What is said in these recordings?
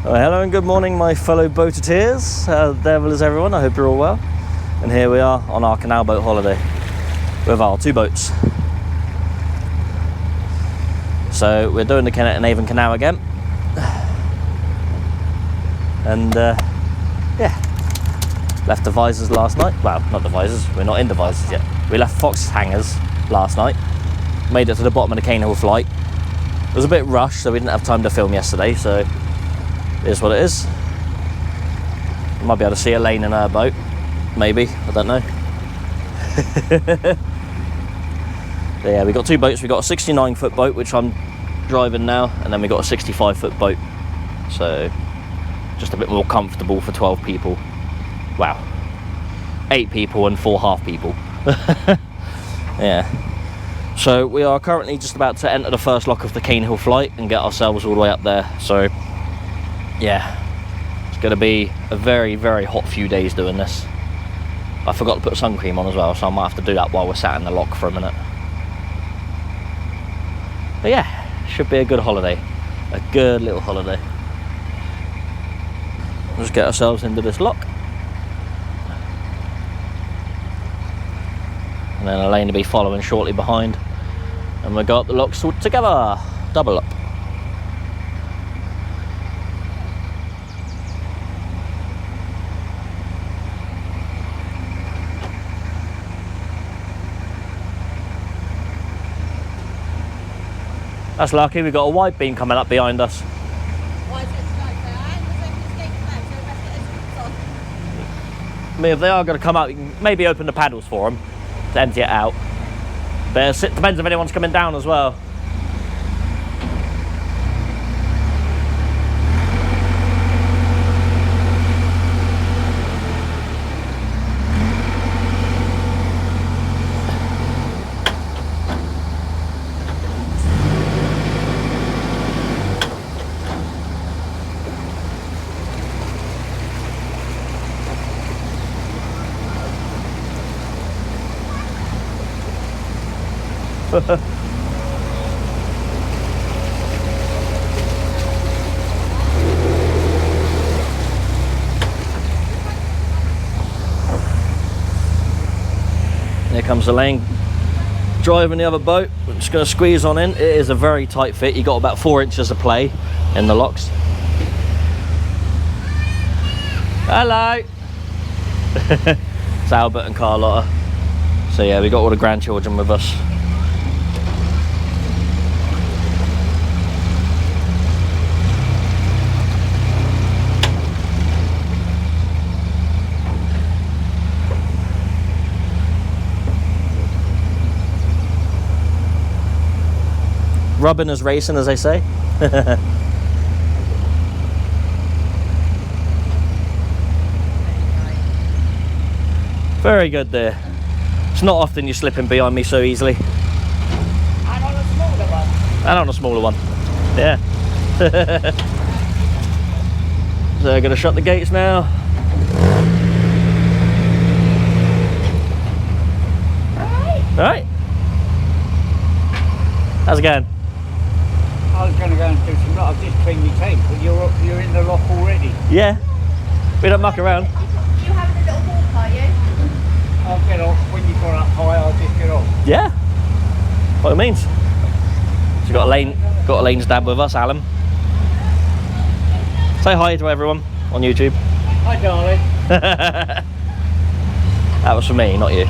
Well, hello and good morning, my fellow boateers. The devil is everyone. I hope you're all well. And here we are on our canal boat holiday with our 2 boats. So we're doing the Kennet and Avon Canal again. And yeah, left Devizes last night. Well, not Devizes, we're not in Devizes yet. We left Foxhangers last night. Made it to the bottom of the cane hill flight. It was a bit rushed, so we didn't have time to film yesterday, so it is what it is. You might be able to see a lane in our boat, maybe, I don't know. But yeah, we got 2 boats. We got a 69-foot boat, which I'm driving now, and then we got a 65-foot boat. So just a bit more comfortable for 12 people. Wow, 8 people and 4 half people. Yeah. So we are currently just about to enter the first lock of the cane hill flight and get ourselves all the way up there. So yeah, it's going to be a very, very hot few days doing this. I forgot to put sun cream on as well, so I might have to do that while we're sat in the lock for a minute. But yeah, should be a good holiday. A good little holiday. Let's get ourselves into this lock. And then Elaine will be following shortly behind. And we'll go up the locks all together. Double up. That's lucky, we've got a wide beam coming up behind us. Why is it like that? I mean, if they are going to come out, you can maybe open the paddles for them to empty it out. But it depends if anyone's coming down as well. Here comes Elaine driving the other boat. We're just going to squeeze on in. It is a very tight fit. You got about 4 inches of play in the locks. Hello. It's Albert and Carlotta. So yeah, we got all the grandchildren with us. Rubbing is racing, as they say. Very good there. It's not often you're slipping behind me so easily. And on a smaller one. And on a smaller one. Yeah. So I'm going to shut the gates now. Alright. How's it going? I was going to go and do some. I've just cleaned my tank, but you're in the lock already. Yeah. We don't muck around. You having a little walk, are you? I'll get off when you got up high. I'll just get off. Yeah, by all means. So got Elaine's dad with us, Alan. Say hi to everyone on YouTube. Hi, darling. That was for me, not you.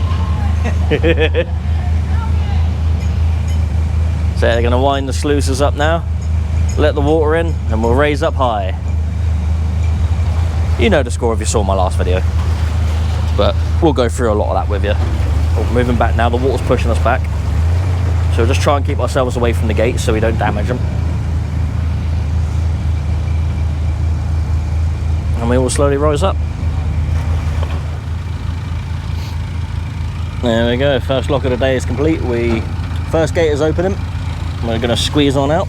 So they're going to wind the sluices up now, let the water in, and we'll raise up high. You know the score if you saw my last video, but we'll go through a lot of that with you. We're moving back now, the water's pushing us back. So we'll just try and keep ourselves away from the gates so we don't damage them. And we will slowly rise up. There we go, first lock of the day is complete. First gate is opening. We're going to squeeze on out.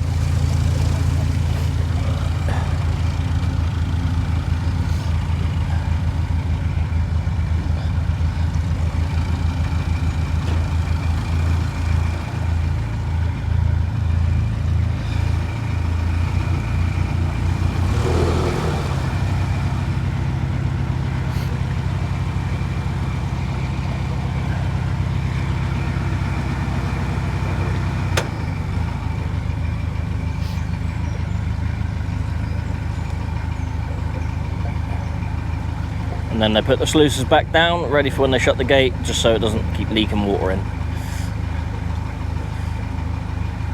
And then they put the sluices back down, ready for when they shut the gate, just so it doesn't keep leaking water in.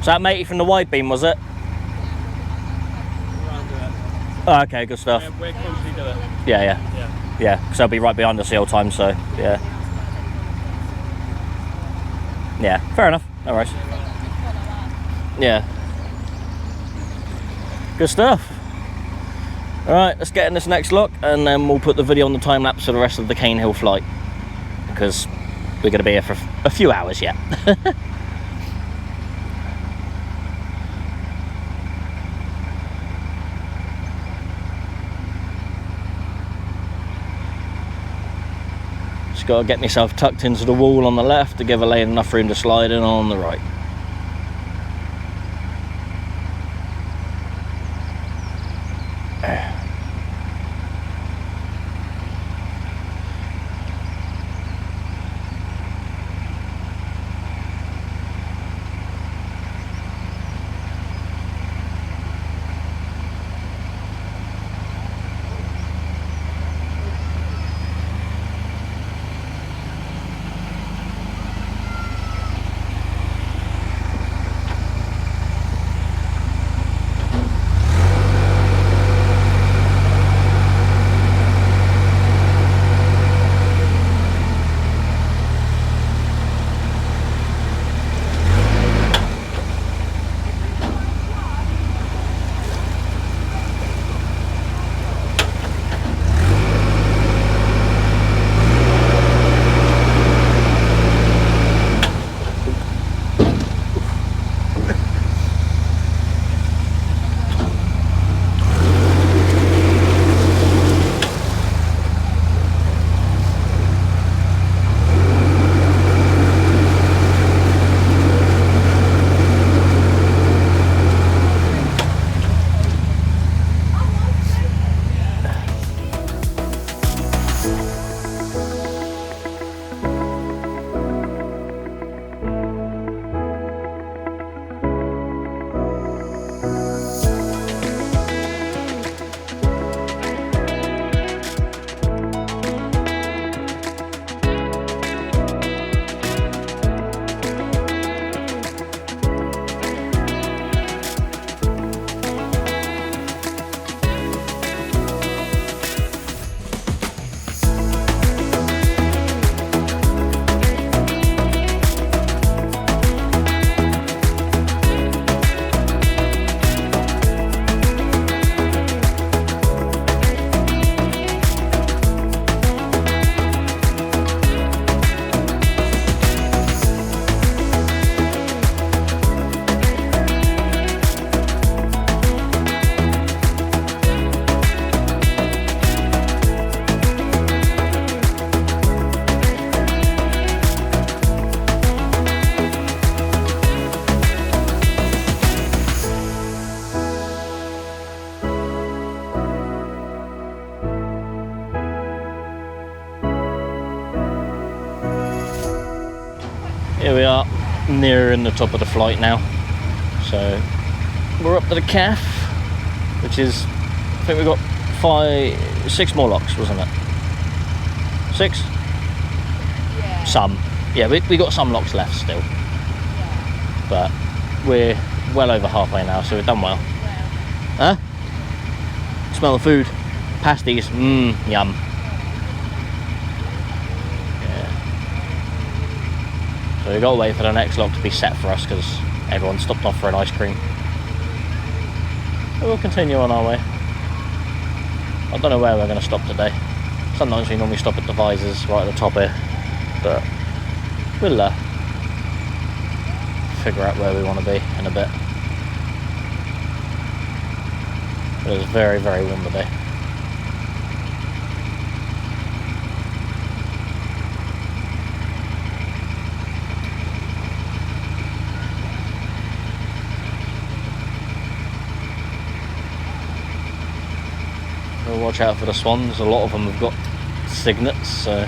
So that matey from the wide beam, was it? Oh, okay, good stuff. Yeah, we're constantly do it. Yeah, Yeah. because they'll be right behind us the whole time, so yeah. Yeah, fair enough, no worries. Yeah. Good stuff. Alright, let's get in this next lock and then we'll put the video on the time lapse for the rest of the Cane Hill flight, because we're going to be here for a few hours yet. Just got to get myself tucked into the wall on the left to give Elaine enough room to slide in on the right. here we are, nearing the top of the flight now. So we're up to the calf, which is, I think we've got 6 more locks, wasn't it? 6? Yeah. Some. Yeah, we got some locks left still. Yeah. But we're well over halfway now, so we've done well. Huh? Smell the food. Pasties. Mmm, yum. Yeah. So we've got to wait for the next lock to be set for us because everyone stopped off for an ice cream. But we'll continue on our way. I don't know where we're going to stop today. Sometimes we normally stop at Devizes right at the top here, but we'll figure out where we want to be in a bit. It is very, very warm today. We'll watch out for the swans. A lot of them have got signets, so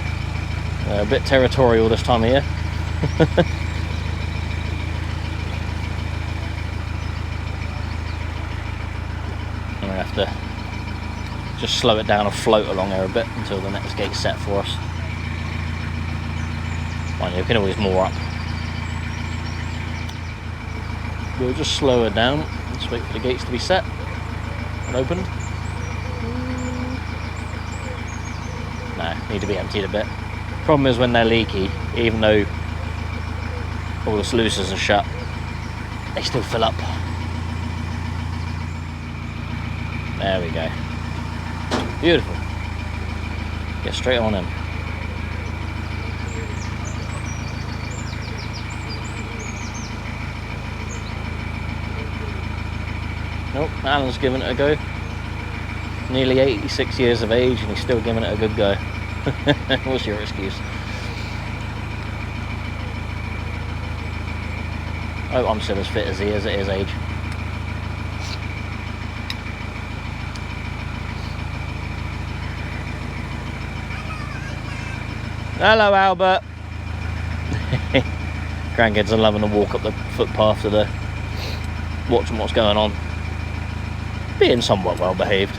they're a bit territorial this time of year. I'm going to have to just slow it down and float along here a bit until the next gate's set for us. Mind you, we can always moor up. We'll just slow it down. Let's wait for the gates to be set and opened. No, need to be emptied a bit. Problem is when they're leaky, even though all the sluices are shut, they still fill up. There we go. Beautiful. Get straight on in. Nope, Alan's giving it a go. Nearly 86 years of age and he's still giving it a good go. What's your excuse? Oh, I'm still as fit as he is at his age. Hello, Albert. Grandkids are loving to walk up the footpath to the watching what's going on. Being somewhat well behaved.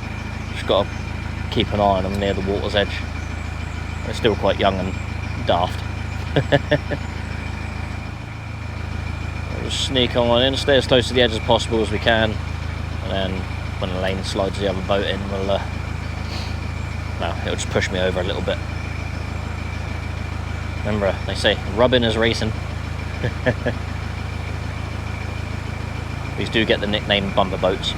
Just got to keep an eye on them near the water's edge. They're still quite young and daft. We'll just sneak on in, stay as close to the edge as possible as we can, and then when the lane slides the other boat in, we'll well, it'll just push me over a little bit. Remember, they say rubbing is racing. These do get the nickname bumper boats.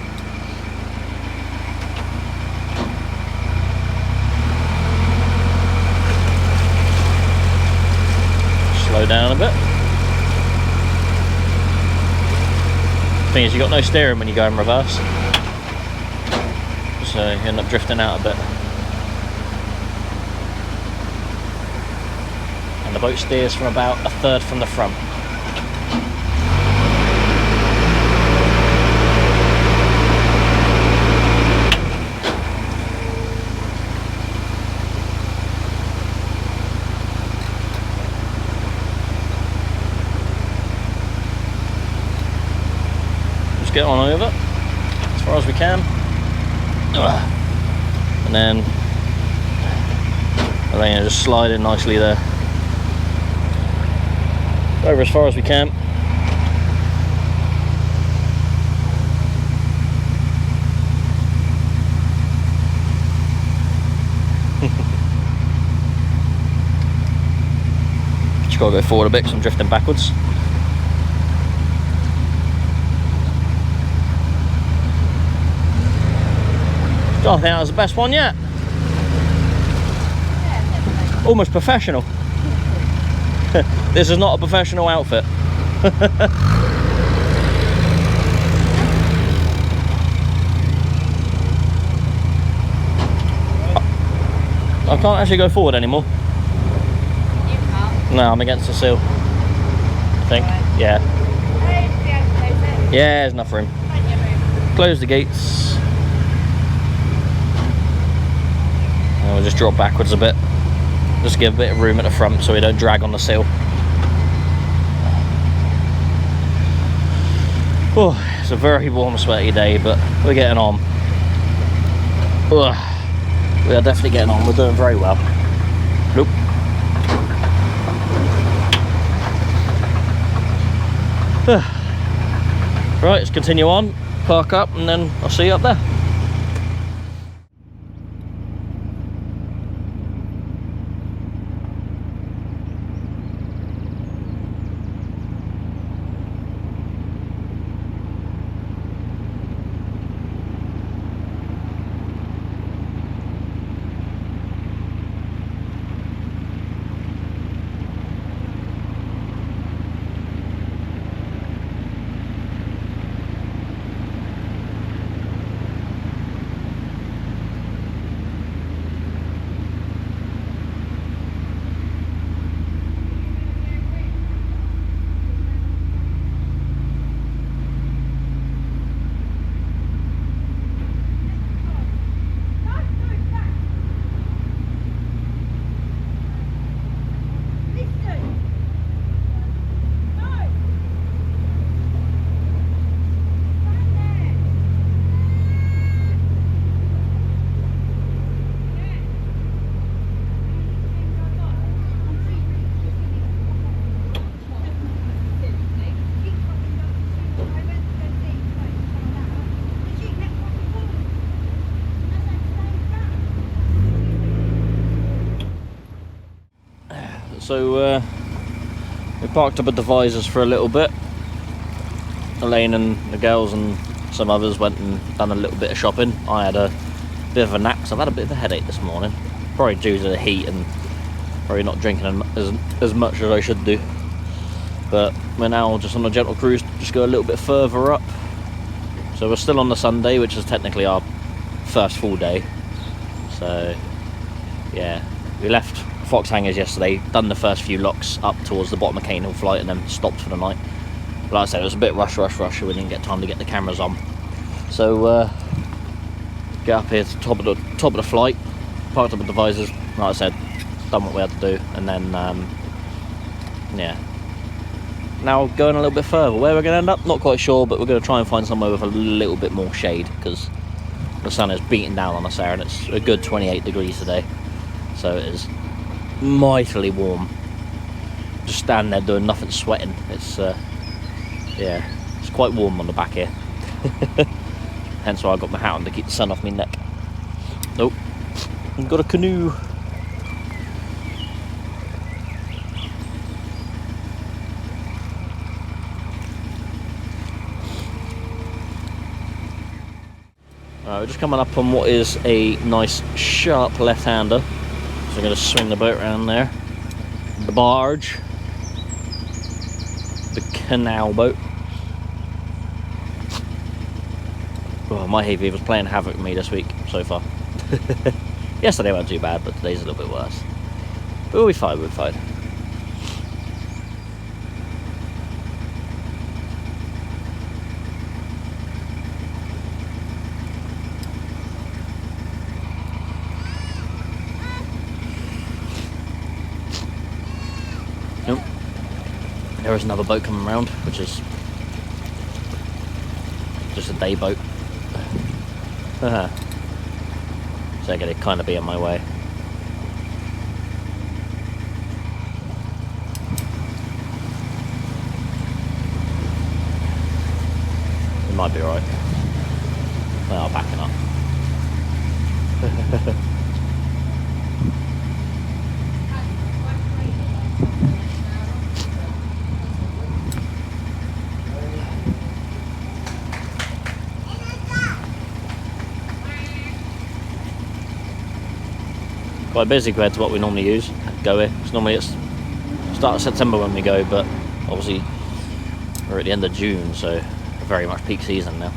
Slow down a bit. Thing is, you got no steering when you go in reverse, so you end up drifting out a bit. And the boat steers from about 1/3 from the front. Get on over as far as we can, and then Elena just slide in nicely there. Over as far as we can. Just gotta go forward a bit because I'm drifting backwards. I think that was the best one yet. Almost professional. This is not a professional outfit. I can't actually go forward anymore. You can't. No, I'm against the seal, I think. Right. Yeah. Hey, Yeah, there's enough room. plenty of room. Close the gates. And we'll just drop backwards a bit. Just give a bit of room at the front so we don't drag on the seal. Oh, it's a very warm, sweaty day, but we're getting on. Ugh. We are definitely getting on. We're doing very well. Nope. Right, let's continue on, park up, and then I'll see you up there. So we parked up at Devizes for a little bit. Elaine and the girls and some others went and done a little bit of shopping. I had a bit of a nap because I've had a bit of a headache this morning. Probably due to the heat and probably not drinking as much as I should do. But we're now just on a gentle cruise, just go a little bit further up. So we're still on the Sunday, which is technically our first full day. So yeah, we left Foxhangers yesterday, done the first few locks up towards the bottom of Canal flight and then stopped for the night. But like I said, it was a bit rush, so we didn't get time to get the cameras on. So get up here to top of the flight, parked up at Devizes, like I said, done what we had to do, and then yeah. Now going a little bit further. Where we're going to end up, not quite sure, but we're going to try and find somewhere with a little bit more shade because the sun is beating down on us there and it's a good 28 degrees today. So it is mightily warm. Just standing there doing nothing, sweating. It's yeah, it's quite warm on the back here. Hence why I got my hat on to keep the sun off my neck. Nope, I've got a canoe. We're just coming up on what is a nice sharp left-hander. So I'm going to swing the boat around there. The barge. The canal boat. Oh, my hay fever's playing havoc with me this week so far. Yesterday wasn't too bad, but today's a little bit worse. But we'll be fine, we'll be fine. There is another boat coming around, which is just a day boat. So they're going to kind of be on my way. It might be alright. They are backing up. Quite busy compared to what we normally use. Go here. It's normally it's start of September when we go, but obviously we're at the end of June, so very much peak season now.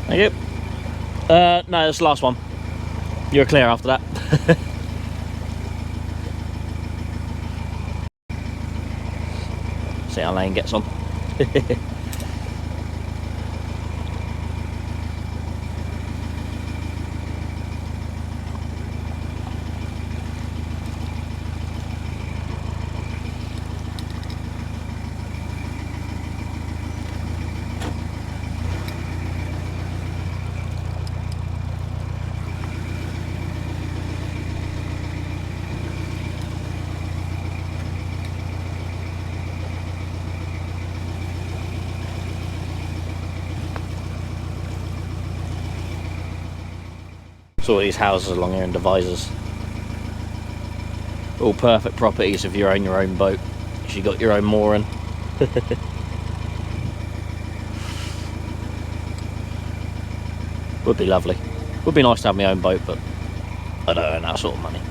Thank you. No, that's the last one. You're clear after that. See how Lane gets on. So all these houses along here in Devizes, all perfect properties if you own your own boat, if you got your own mooring. Would be lovely. Would be nice to have my own boat, but I don't earn that sort of money.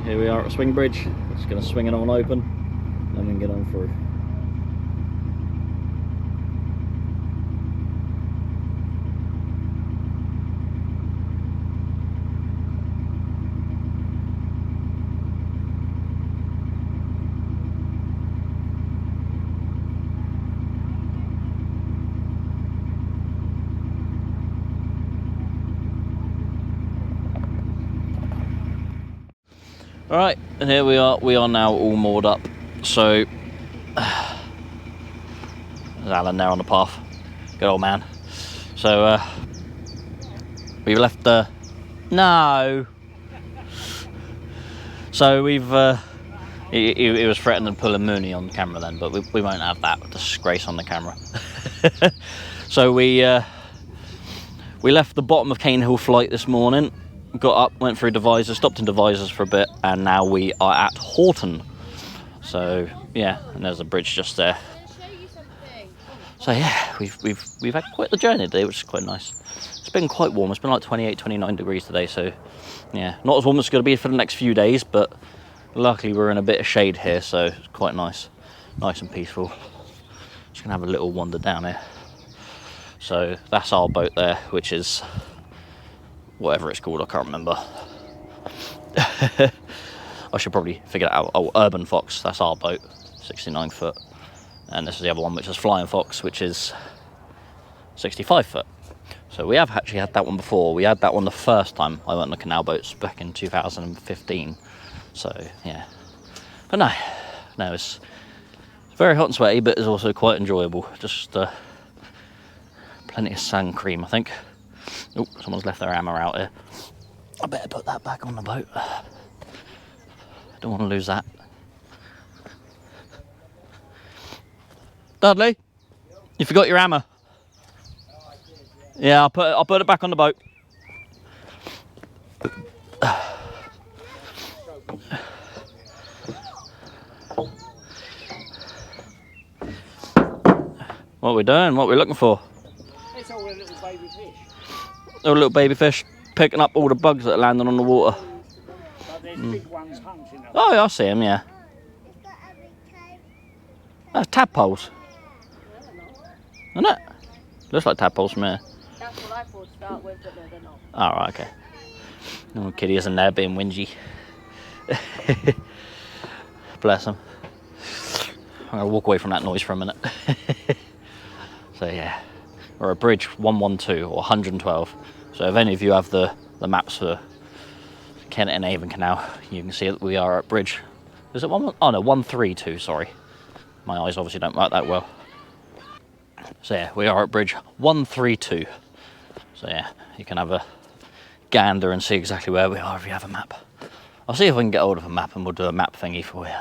Here we are at Swing Bridge. Just going to swing it on open, then we can get on through. Alright, and here we are. We are now all moored up. So, there's Alan there on the path. Good old man. So, we've left the... No! So we've... he was threatening to pull a Mooney on camera then, but we won't have that disgrace on the camera. So we left the bottom of Cane Hill Flight this morning. Got up, went through Devizes, stopped in Devizes for a bit, and now we are at Horton. So yeah, and there's a bridge just there. So yeah, we've had quite the journey today, which is quite nice. It's been quite warm. It's been like 28, 29 degrees today. So yeah, not as warm as it's going to be for the next few days, but luckily we're in a bit of shade here, so it's quite nice and peaceful. Just gonna have a little wander down here. So that's our boat there, which is whatever it's called, I can't remember. I should probably figure it out. Oh, Urban Fox, that's our boat, 69 foot. And this is the other one, which is Flying Fox, which is 65 foot. So we have actually had that one before. We had that one the first time I went on the canal boats back in 2015. So yeah, but no, it's very hot and sweaty, but it's also quite enjoyable. Just plenty of sun cream, I think. Oh, someone's left their hammer out here. I better put that back on the boat. Don't want to lose that. Dudley, you forgot your hammer. Yeah, I'll put it back on the boat. What are we doing? What are we looking for? It's all a little baby fish. A little baby fish, picking up all the bugs that are landing on the water. But there's big ones hunting them. Oh, yeah, I see them, yeah. That's tadpoles. Isn't it? Looks like tadpoles from here. That's what I thought to start with, but no, they're not. Oh, right, okay. No kitty isn't there being whingy. Bless him. I'm going to walk away from that noise for a minute. So, yeah. We're at bridge 112 or 112. So if any of you have the maps for Kennet and Avon Canal, you can see that we are at bridge. Is it 132, sorry. My eyes obviously don't work that well. So yeah, we are at bridge 132. So yeah, you can have a gander and see exactly where we are if you have a map. I'll see if I can get hold of a map and we'll do a map thingy for you.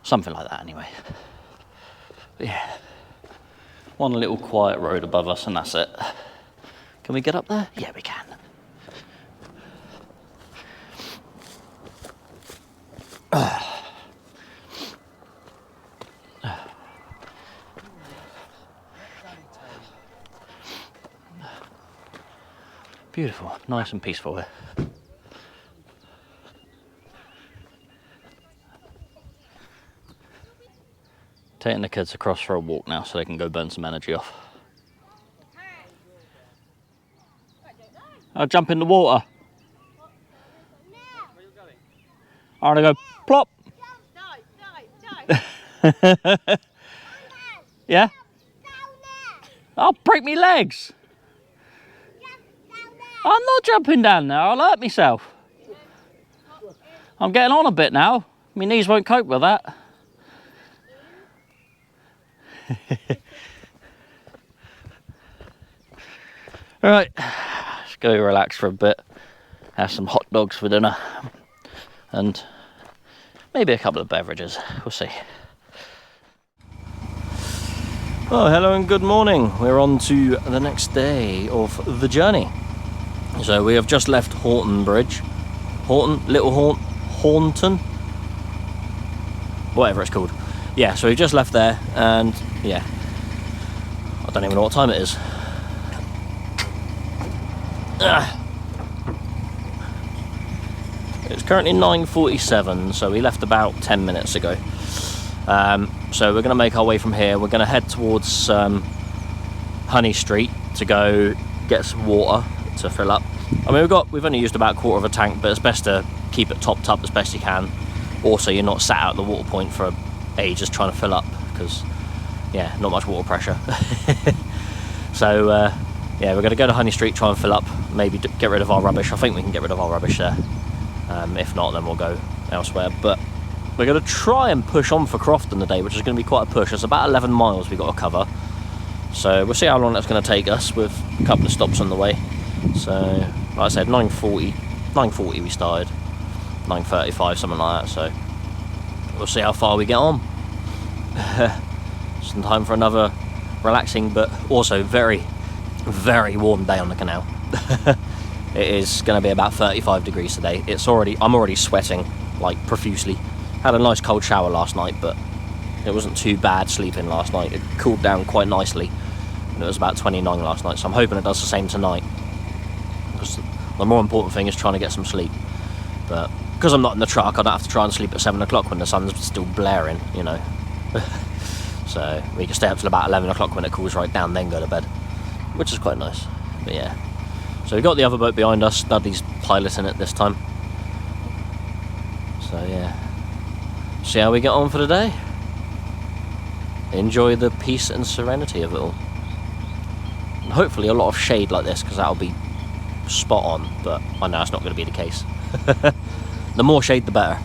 Something like that anyway. But yeah. One little quiet road above us and that's it. Can we get up there? Yeah, we can. Beautiful, nice and peaceful here. Taking the kids across for a walk now so they can go burn some energy off. I'll jump in the water. I'm gonna go plop. Yeah? I'll break me legs. I'm not jumping down there, I'll hurt myself. I'm getting on a bit now. My knees won't cope with that. Right, let's go relax for a bit. Have some hot dogs for dinner. And maybe a couple of beverages, we'll see. Oh, hello and good morning. We're on to the next day of the journey. So we have just left Horton Bridge. Horton? Whatever it's called. Yeah, so we've just left there and yeah, I don't even know what time it is. It's currently 9:47, so we left about 10 minutes ago. So we're going to make our way from here. We're going to head towards Honey Street to go get some water to fill up. I mean, we've only used about a quarter of a tank, but it's best to keep it topped up as best you can. Also, you're not sat out at the water point for ages trying to fill up because, yeah, not much water pressure. So, yeah, we're going to go to Honey Street, try and fill up, maybe get rid of our rubbish. I think we can get rid of our rubbish there. If not, then we'll go elsewhere. But we're going to try and push on for Crofton today, which is going to be quite a push. It's about 11 miles we've got to cover. So we'll see how long that's going to take us with a couple of stops on the way. So, like I said, 9:40 we started. 9:35, something like that. So we'll see how far we get on. Some time for another relaxing but also very, very warm day on the canal. It is going to be about 35 degrees today. I'm already sweating like profusely. Had a nice cold shower last night, but it wasn't too bad sleeping last night. It cooled down quite nicely, and it was about 29 last night. So I'm hoping it does the same tonight. Because the more important thing is trying to get some sleep. But because I'm not in the truck, I don't have to try and sleep at 7 o'clock when the sun's still blaring, you know. So we can stay up till about 11 o'clock when it cools right down, then go to bed, which is quite nice. But yeah, so we got the other boat behind us. Dudley's piloting it this time. So yeah, see how we get on for the day. Enjoy the peace and serenity of it all. And hopefully a lot of shade like this, because that'll be spot on, but I know it's not going to be the case. The more shade the better.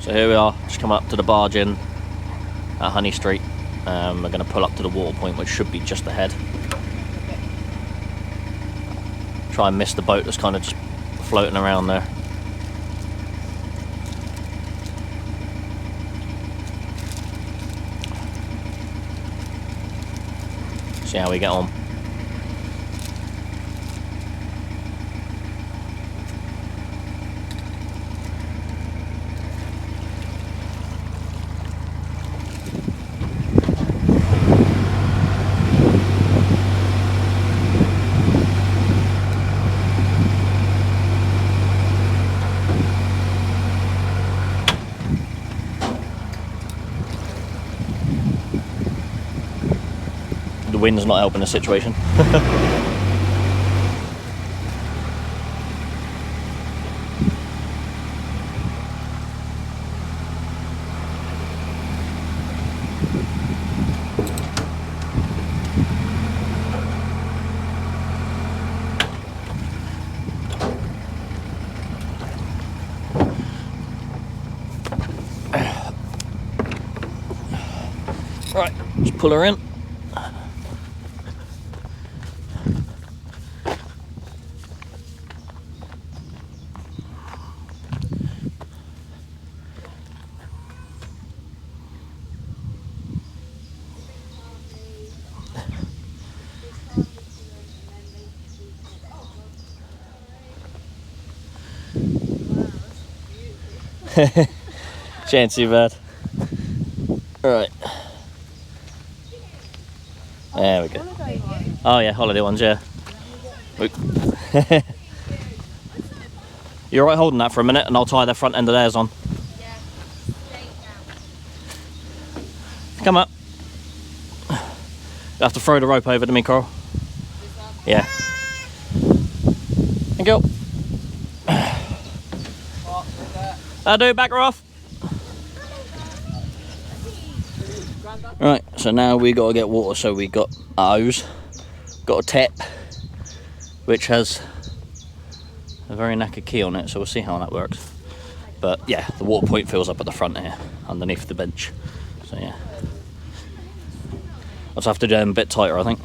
So here we are, just coming up to the barge in at Honey Street. We're going to pull up to the water point, which should be just ahead. Try and miss the boat that's kind of just floating around there. See how we get on. The wind's not helping the situation. Right, just pull her in. She ain't too bad. Alright. There we go. Oh yeah, holiday ones, yeah. You alright holding that for a minute and I'll tie the front end of theirs on? Yeah. Come up. You have to throw the rope over to me, Coral. Yeah. Thank you. I'll do, back her off. Right, so now we got to get water, so we got a hose, got a tap, which has a very knackered key on it, so we'll see how that works. But yeah, the water point fills up at the front here, underneath the bench. So yeah. I'll just have to do them a bit tighter, I think.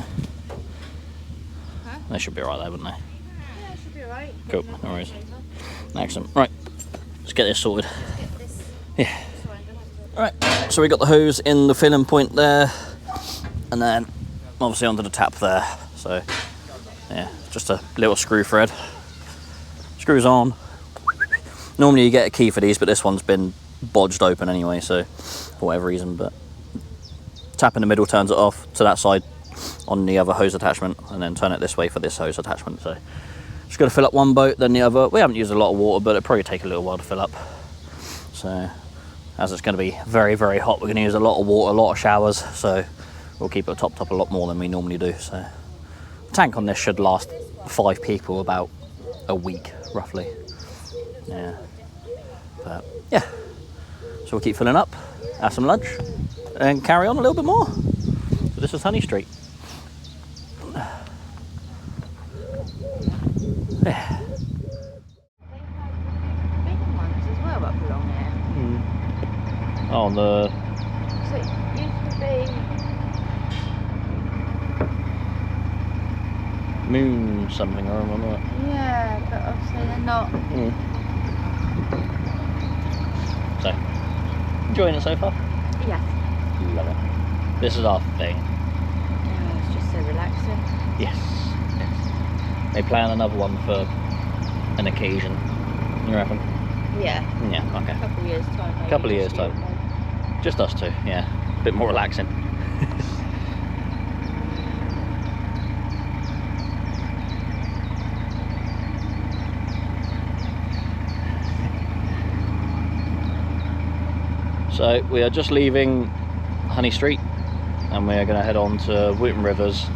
Huh? They should be alright there, wouldn't they? Yeah, it should be alright. Cool, no worries. Excellent. Right, let's get this sorted. Yeah. Right, so we got the hose in the filling point there, and then obviously onto the tap there. So yeah, just a little screw thread. Screws on. Normally you get a key for these, but this one's been bodged open anyway, so for whatever reason. But tap in the middle turns it off to that side on the other hose attachment, and then turn it this way for this hose attachment. So just got to fill up one boat, then the other. We haven't used a lot of water, but it'll probably take a little while to fill up. So as it's going to be very, very hot, we're going to use a lot of water, a lot of showers, so we'll keep it topped up a lot more than we normally do. So the tank on this should last 5 people about a week, roughly. Yeah. But yeah, so we'll keep filling up, have some lunch, and carry on a little bit more. So this is Honey Street. Yeah. Oh, on the... So it used to be... Moon something, I remember that. Yeah, but obviously they're not. So, enjoying it so far? Yeah. Love it. This is our thing. Yeah, it's just so relaxing. Yes. Yes. They plan another one for an occasion, you reckon? Yeah. Yeah, okay. A couple of years' time. Maybe. Couple of years' time. Just us two, yeah. A bit more relaxing. So we are just leaving Honey Street and we are going to head on to Wooton Rivers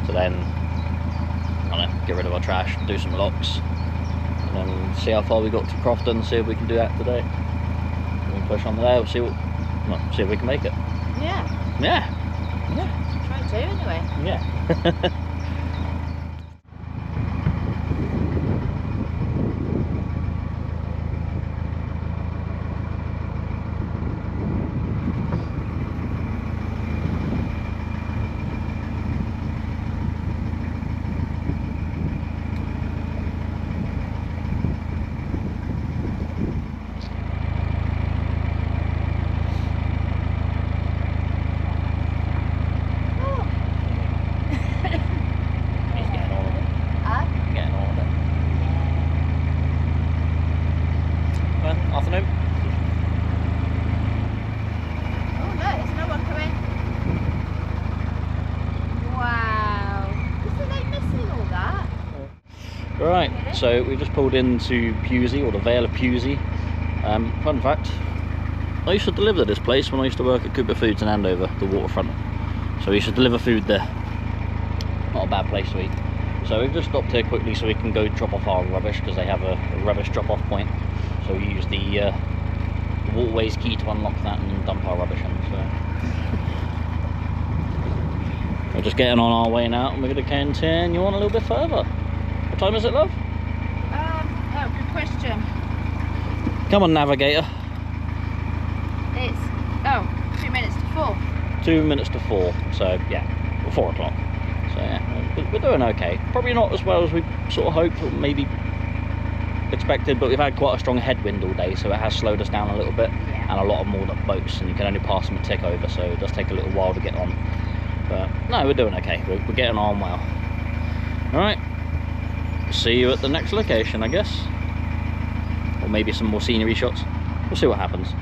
to then get rid of our trash, do some locks, and then see how far we got to Crofton, see if we can do that today. We can push on today, we'll see if we can make it. Yeah. Yeah. Yeah. Try to anyway. Yeah. so we just pulled into Pewsey, or the Vale of Pewsey. Fun fact, I used to deliver this place when I used to work at Cooper Foods in Andover, the waterfront. So we used to deliver food there. Not a bad place to eat. So we've just stopped here quickly so we can go drop off our rubbish, because they have a rubbish drop off point. So we use the waterways key to unlock that and dump our rubbish in. So we're just getting on our way now, and we're going to continue on a little bit further. What time is it, love? Oh, good question. Come on, navigator. It's 2 minutes to 4. 2 minutes to 4. So yeah, or 4 o'clock. So yeah, we're doing okay. Probably not as well as we sort of hoped, or maybe expected, but we've had quite a strong headwind all day, so it has slowed us down a little bit. Yeah. And a lot of moored up boats, and you can only pass them a tick over, so it does take a little while to get on. But no, we're doing okay. We're getting on well. All right. See you at the next location, I guess. Or maybe some more scenery shots. We'll see what happens.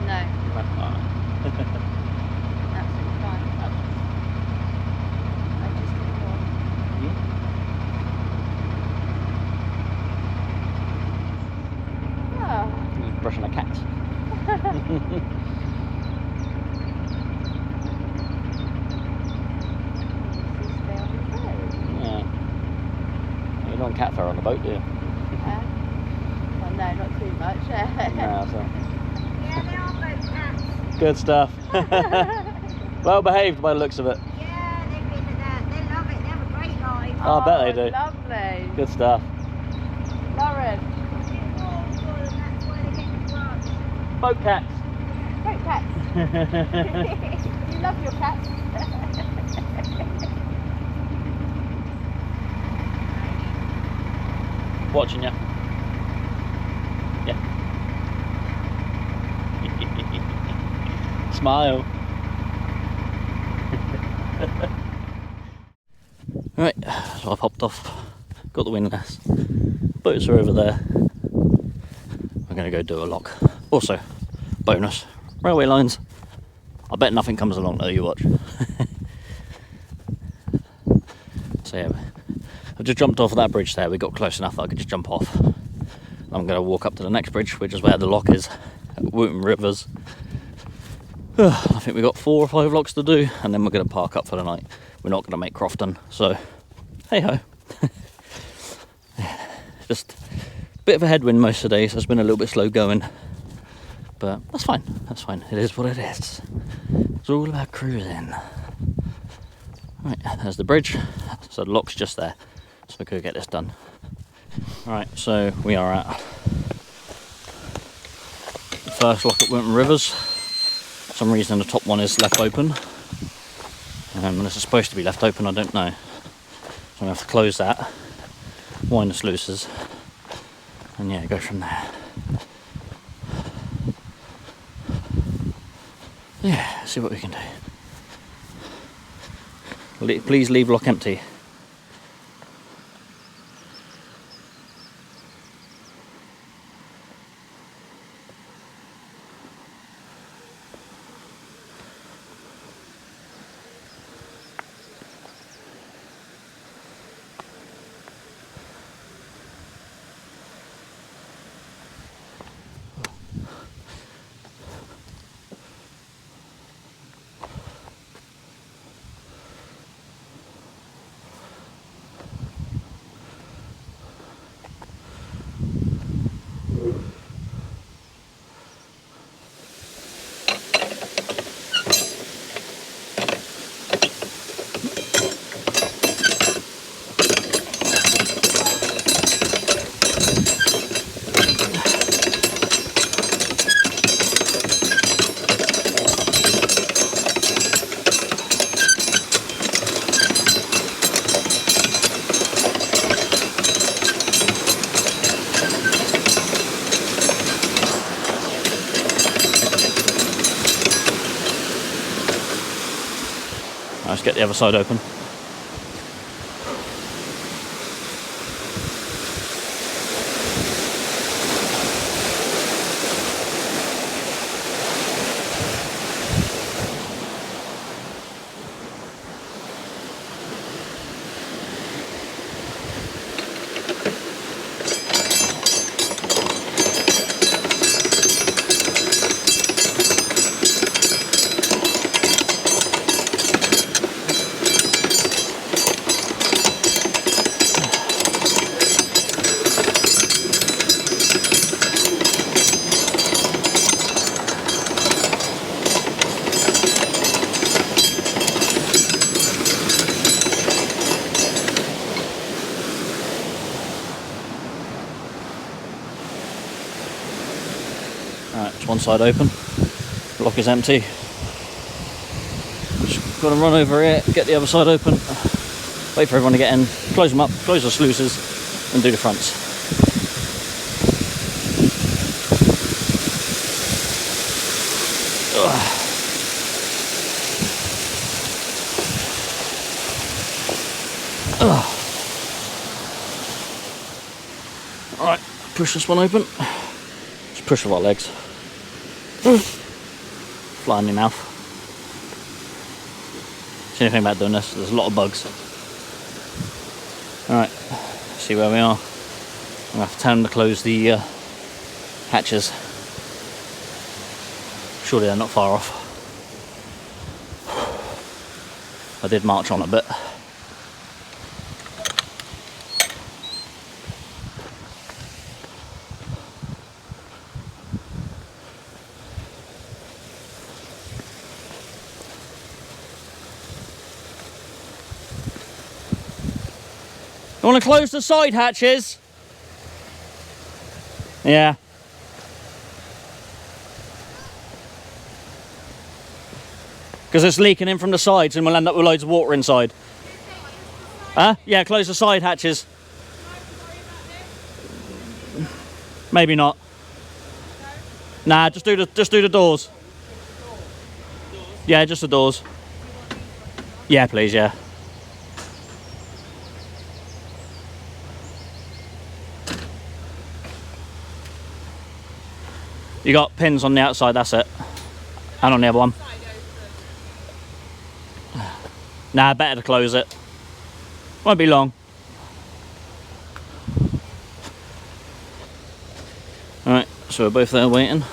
No, absolutely fine. I just didn't know. Oh. You're brushing a cat. Yeah. You don't want cat fur on the boat, do you? Well, no, not too much. No, so. Yeah, they are both cats. Good stuff. Well behaved by the looks of it. Yeah, they've been they love it. They have a great life. Oh, I bet they do. Lovely. Good stuff. Lauren, It's awful, and that's why they get the brush. Boat cats. great cats. You love your cats. Watching you. Yeah. Smile. Right, so I've hopped off, got the windlass. Boats are over there. I'm going to go do a lock. Also, bonus, railway lines. I bet nothing comes along though, you watch. So yeah, I just jumped off that bridge there. We got close enough that I could just jump off. I'm going to walk up to the next bridge, which is where the lock is, at Wootton Rivers. I think we've got 4 or 5 locks to do, and then we're going to park up for the night. We're not going to make Crofton, so hey ho. Just a bit of a headwind most of the day, so it's been a little bit slow going. But that's fine, that's fine. It is what it is. It's all about cruising. Right, there's the bridge. So the lock's just there. So we could get this done. Alright, so we are at the first lock at Wootton Rivers. For some reason the top one is left open. And this is supposed to be left open, I don't know. So we have to close that, wind the sluices, and yeah, go from there. Yeah, see what we can do. Please leave lock empty. Let's get the other side open. Alright, it's one side open. Lock is empty. Just got to run over here, get the other side open, wait for everyone to get in, close them up, close the sluices, and do the fronts. Alright, push this one open. Just push with our legs. Fly in your mouth. See anything about doing this? There's a lot of bugs. Alright, see where we are. I'm going to have to tell them to close the hatches. Surely they're not far off. I did march on a bit. You want to close the side hatches? Yeah. Because it's leaking in from the sides and we'll end up with loads of water inside. Huh? Yeah, close the side hatches. Maybe not. Nah, just do the doors. Yeah, just the doors. Yeah, please, yeah. You got pins on the outside, that's it. And on the other one. Nah, better to close it. Won't be long. Alright, so we're both there waiting.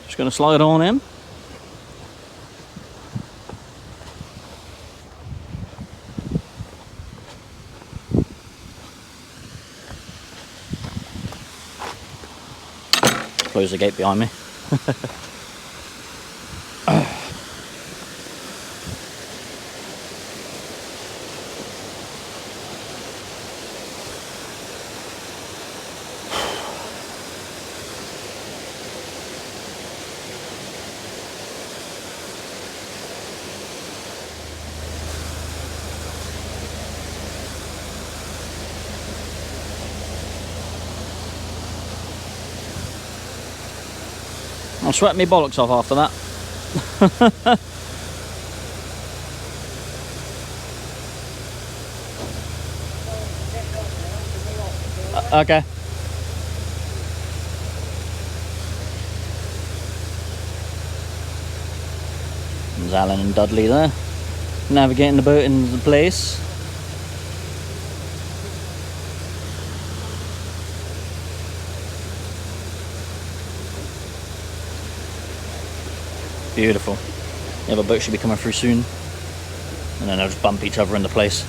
Just going to slide on in. Close the gate behind me. I'll sweat me bollocks off after that. Okay. There's Alan and Dudley there, navigating the boat into place. Beautiful. The other boat should be coming through soon. And then they'll just bump each other into place.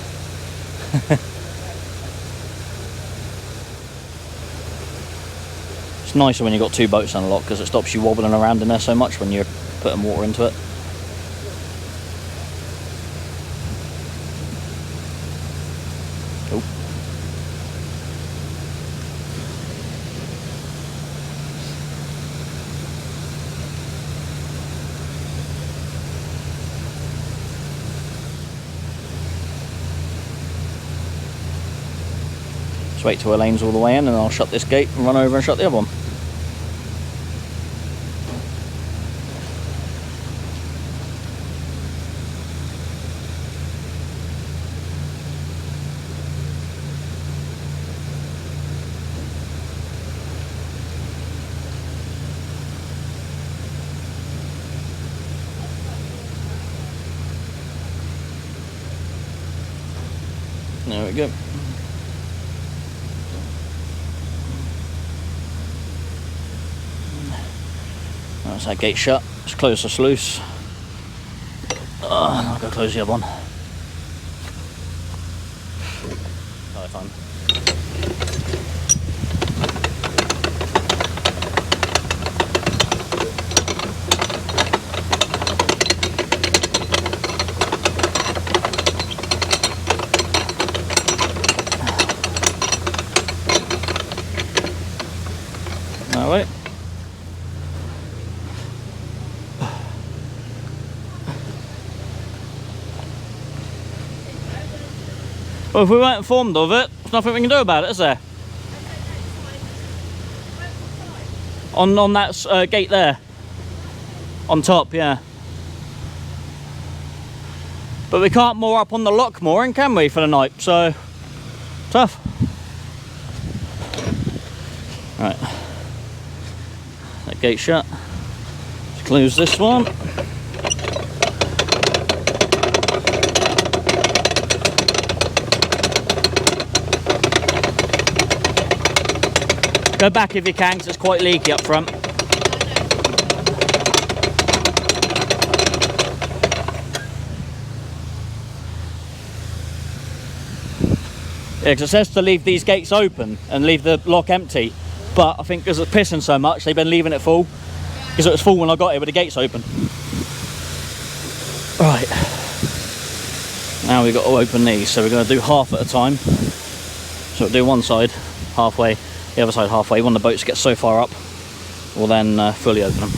It's nicer when you've got two boats on a lot because it stops you wobbling around in there so much when you're putting water into it. Wait till Elaine's all the way in and I'll shut this gate and run over and shut the other one. There we go. That's that gate shut. Let's close the sluice. I'll go close the other one. Tire time. Alright. Well, if we weren't informed of it, there's nothing we can do about it, is there? On that gate there. On top, yeah. But we can't moor up on the lock mooring, can we, for the night? So, tough. Right. That gate shut. Let's close this one. Go back if you can, because it's quite leaky up front. Yeah, because it says to leave these gates open and leave the lock empty, but I think because it's pissing so much, they've been leaving it full, because it was full when I got here with the gates open. Right, now we've got to open these, so we're going to do half at a time. So we'll do one side halfway, the other side halfway. When the boats get so far up, we'll then fully open them.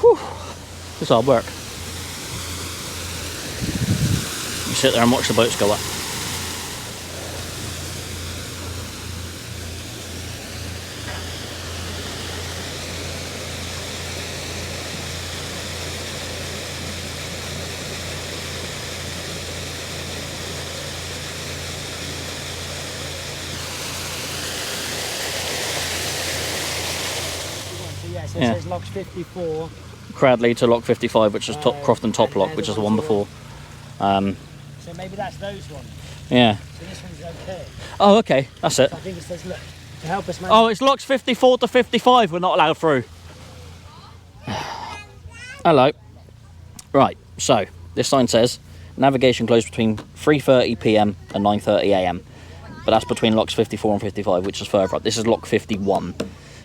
Whew. It's hard work. You sit there and watch the boats go up. So it says locks 54. Cradley to lock 55, which is Crofton top lock, which is the one before. So maybe that's those ones. Yeah. So this one's okay. Oh, okay, that's it. So I think it says, look, to help us manage. Oh, it's locks 54 to 55 we're not allowed through. Hello. Right, so this sign says navigation closed between 3:30 p.m. and 9:30 a.m. But that's between locks 54 and 55, which is further up. This is lock 51.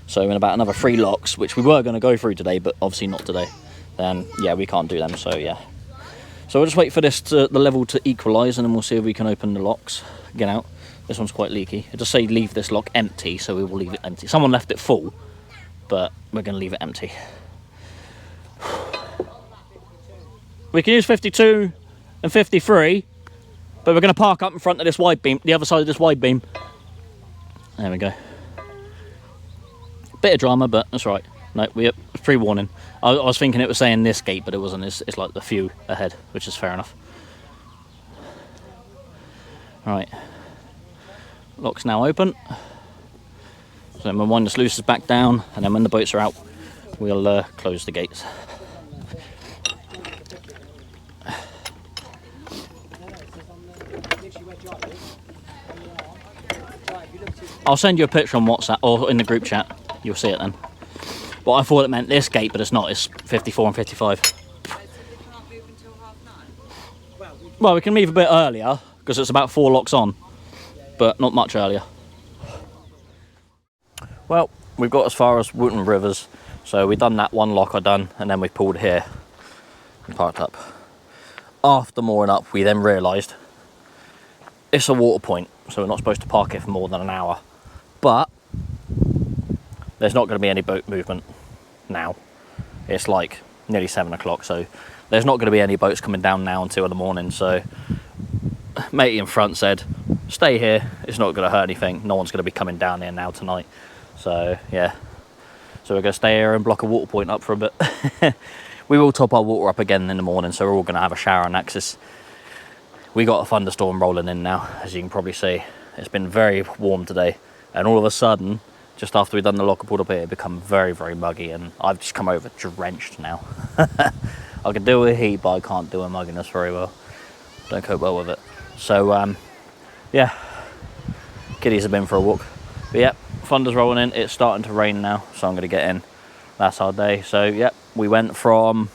So in about another 3 locks, which we were going to go through today, but obviously not today, then yeah, we can't do them, so yeah. So we'll just wait for this the level to equalise, and then we'll see if we can open the locks, get out. This one's quite leaky. It just say leave this lock empty, so we will leave it empty. Someone left it full, but we're going to leave it empty. We can use 52 and 53, but we're going to park up in front of this wide beam, the other side of this wide beam. There we go. Bit of drama, but that's right. No, we have pre-warning. I was thinking it was saying this gate, but it wasn't. It's like the few ahead, which is fair enough. Right. Lock's now open. So then we'll wind the sluices back down, and then when the boats are out, we'll close the gates. I'll send you a picture on WhatsApp or in the group chat. You'll see it then. But I thought it meant this gate, but it's not. It's 54 and 55. Well, we can leave a bit earlier because it's about 4 locks on, but not much earlier. Well, we've got as far as Wootton Rivers, so we've done that one lock I done, and then we pulled here and parked up. After mooring up, we then realised it's a water point, so we're not supposed to park it for more than an hour. But there's not going to be any boat movement now. It's like nearly 7 o'clock, so there's not going to be any boats coming down now until the morning. So matey in front said, stay here, it's not going to hurt anything, no one's going to be coming down here now tonight. So yeah, so we're going to stay here and block a water point up for a bit. We will top our water up again in the morning, so we're all going to have a shower and access. We got a thunderstorm rolling in now, as you can probably see. It's been very warm today, and all of a sudden, just after we've done the lock and pulled up here, it become very, very muggy, and I've just come over drenched now. I can deal with heat, but I can't deal with mugginess very well. Don't cope well with it. So, yeah, kiddies have been for a walk. But yeah, thunder's rolling in. It's starting to rain now, so I'm going to get in. That's our day. So, yeah, we went from...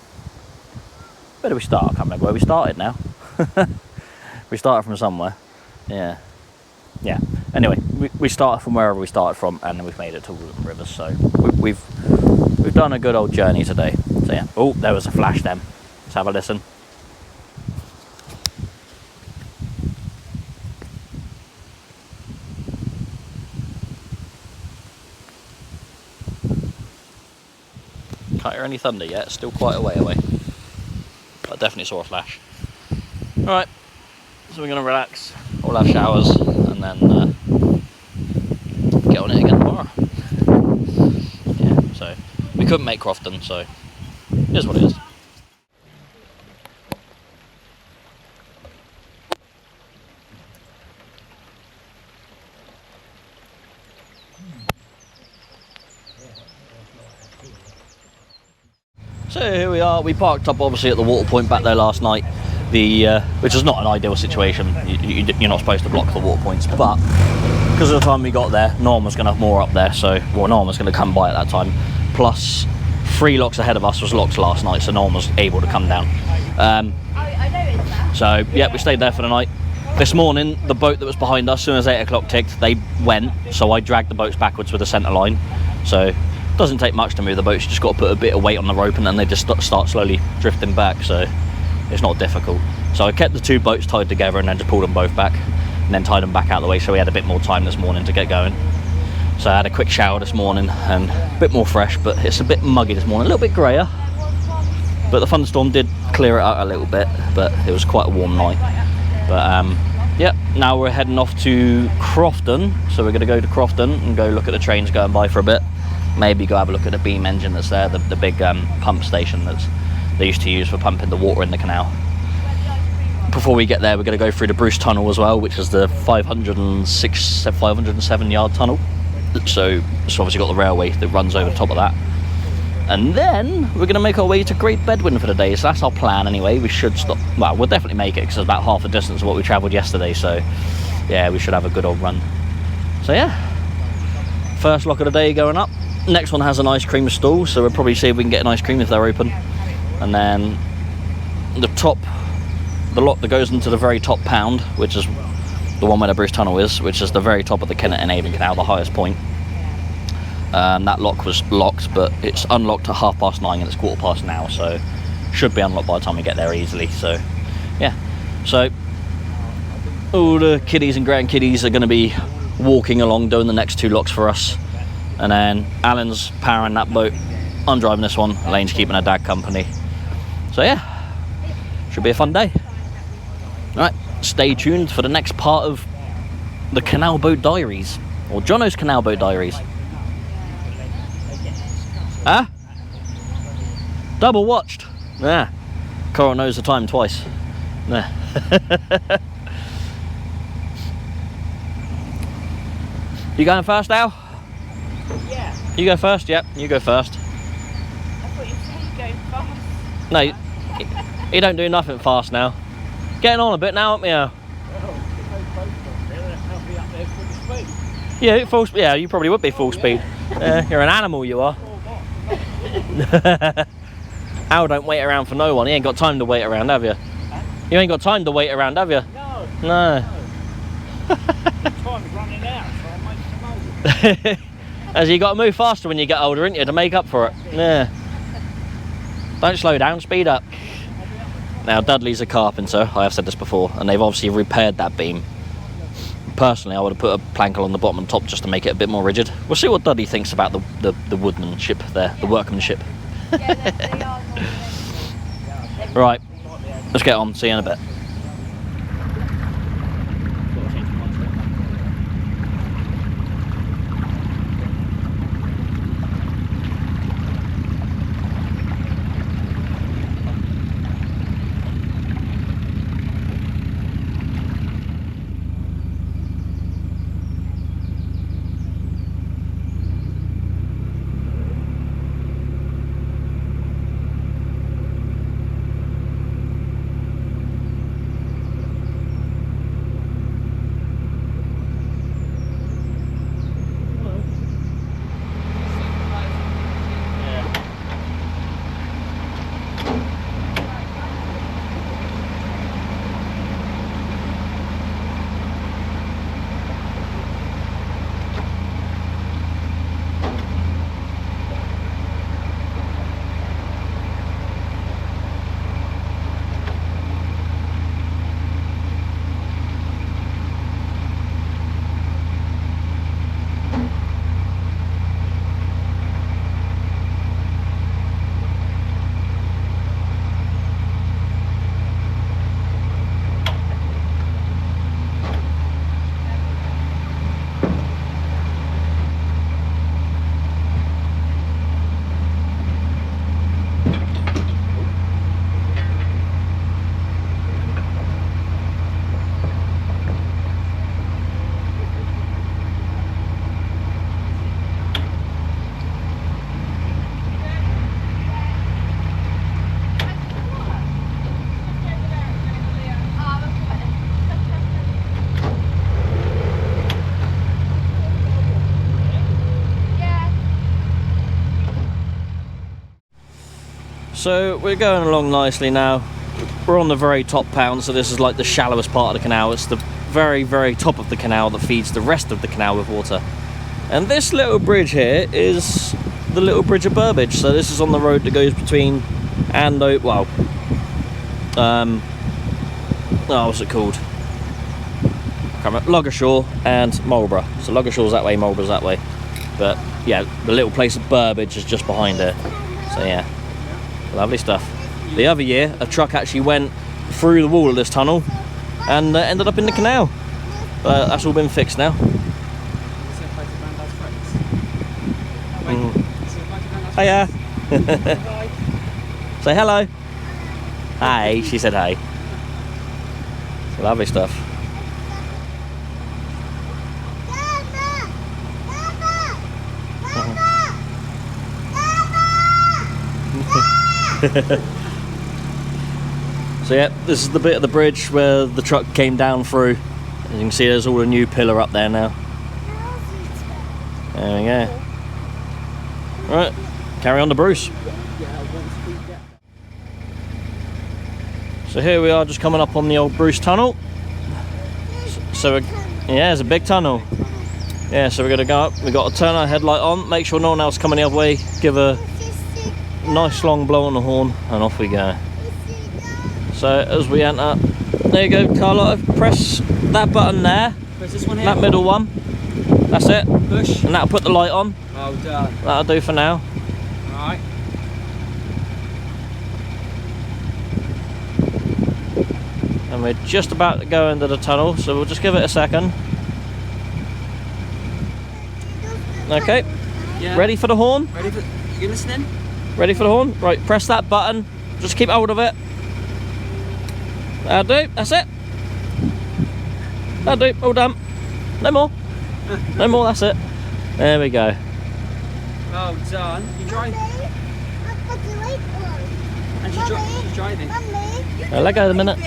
Where did we start? I can't remember where we started now. We started from somewhere. Yeah. Anyway, we started from wherever we started from, and then we've made it to Wootton Rivers. So we've done a good old journey today. So yeah. Oh, there was a flash then. Let's have a listen. Can't hear any thunder yet. It's still quite a way away. But I definitely saw a flash. All right. So we're gonna relax. We'll have showers and then get on it again tomorrow. Yeah, so we couldn't make Crofton, so it is what it is. So here we are. We parked up obviously at the water point back there last night. Which is not an ideal situation. You're not supposed to block the water points, but because of the time we got there, Norm was going to have more up there, so Norm was going to come by at that time. Plus, 3 locks ahead of us was locked last night, so Norm was able to come down. I noticed that. So yeah, we stayed there for the night. This morning, the boat that was behind us, as soon as 8 o'clock ticked, they went. So I dragged the boats backwards with the centre line. So it doesn't take much to move the boats. You just got to put a bit of weight on the rope, and then they just start slowly drifting back. So it's not difficult. So I kept the 2 boats tied together and then just pulled them both back and then tied them back out of the way, so we had a bit more time this morning to get going. So I had a quick shower this morning and a bit more fresh, but it's a bit muggy this morning, a little bit grayer. But the thunderstorm did clear it out a little bit, but it was quite a warm night. But yeah, now we're heading off to Crofton. So we're going to go to Crofton and go look at the trains going by for a bit. Maybe go have a look at the beam engine that's there, the big pump station that they used to use for pumping the water in the canal. Before we get there, we're going to go through the Bruce Tunnel as well, which is the 507 yard tunnel. So it's obviously got the railway that runs over the top of that. And then we're going to make our way to Great Bedwin for the day. So that's our plan anyway. We should stop. Well, we'll definitely make it because it's about half the distance of what we travelled yesterday. So yeah, we should have a good old run. So yeah, first lock of the day going up. Next one has an ice cream stall, so we'll probably see if we can get an ice cream if they're open. And then the lock that goes into the very top pound, which is the one where the Bruce Tunnel is, which is the very top of the Kennet and Avon Canal, the highest point. That lock was locked, but it's unlocked at 9:30 and it's 9:15 now, so should be unlocked by the time we get there easily. So yeah, so all the kiddies and grandkiddies are going to be walking along doing the next 2 locks for us, and then Alan's powering that boat, I'm driving this one, Elaine's keeping her dad company. So yeah, should be a fun day. Alright, stay tuned for the next part of the Canal Boat Diaries, or Jono's Canal Boat Diaries. Huh? Double watched. Yeah. Coral knows the time twice. Yeah. You going first, Al? Yeah. You go first? Yep, you go first. I thought you said you go fast. No, you don't do nothing fast now. Getting on a bit now, aren't we, Al? Well, if they both got there, I'll be up there full speed. Yeah, full speed. Yeah, you probably would be full speed. You're an animal, you are. Al don't wait around for no one. He ain't got time to wait around, have you? You ain't got time to wait around, have you? No. No. Time's running out, so I'll make some older. As you got to move faster when you get older, ain't you, to make up for it? Yeah. Don't slow down, speed up. Now, Dudley's a carpenter, I have said this before, and they've obviously repaired that beam. Personally, I would have put a plank along the bottom and top just to make it a bit more rigid. We'll see what Dudley thinks about the woodmanship there, the workmanship. Yeah, they are normally. Right, let's get on, see you in a bit. So we're going along nicely now. We're on the very top pound, so this is like the shallowest part of the canal. It's the very, very top of the canal that feeds the rest of the canal with water. And this little bridge here is the little bridge of Burbage. So this is on the road that goes between Andover, what's it called? I can't remember. Loggershaw and Marlborough. So Loggershaws that way, Marlborough's that way. But yeah, the little place of Burbage is just behind it. So yeah, lovely stuff. The other year, a truck actually went through the wall of this tunnel and ended up in the canal. But that's all been fixed now. Hiya. Say hello. Hi, she said hi. Lovely stuff. So yeah, this is the bit of the bridge where the truck came down through. As you can see, there's all a new pillar up there now. There we go. Right, carry on to Bruce. So here we are, just coming up on the old Bruce tunnel. Yeah, it's a big tunnel. Yeah, so we're gonna go up. We've got to turn our headlight on, make sure no one else coming the other way. Give a nice long blow on the horn, and off we go. So as we enter, there you go, Carlotta. Press that button there. Where's this one here? That middle one. That's it. Push. And that'll put the light on. Oh, done. That'll do for now. Right. And we're just about to go into the tunnel, so we'll just give it a second. Okay. Yeah. Ready for the horn? Ready for? You listening? Ready for the horn? Right, press that button. Just keep hold of it. That'll do. That's it. That'll do. All done. No more. No more. That's it. There we go. Oh, done. You drive. And she's driving. Let go in a minute.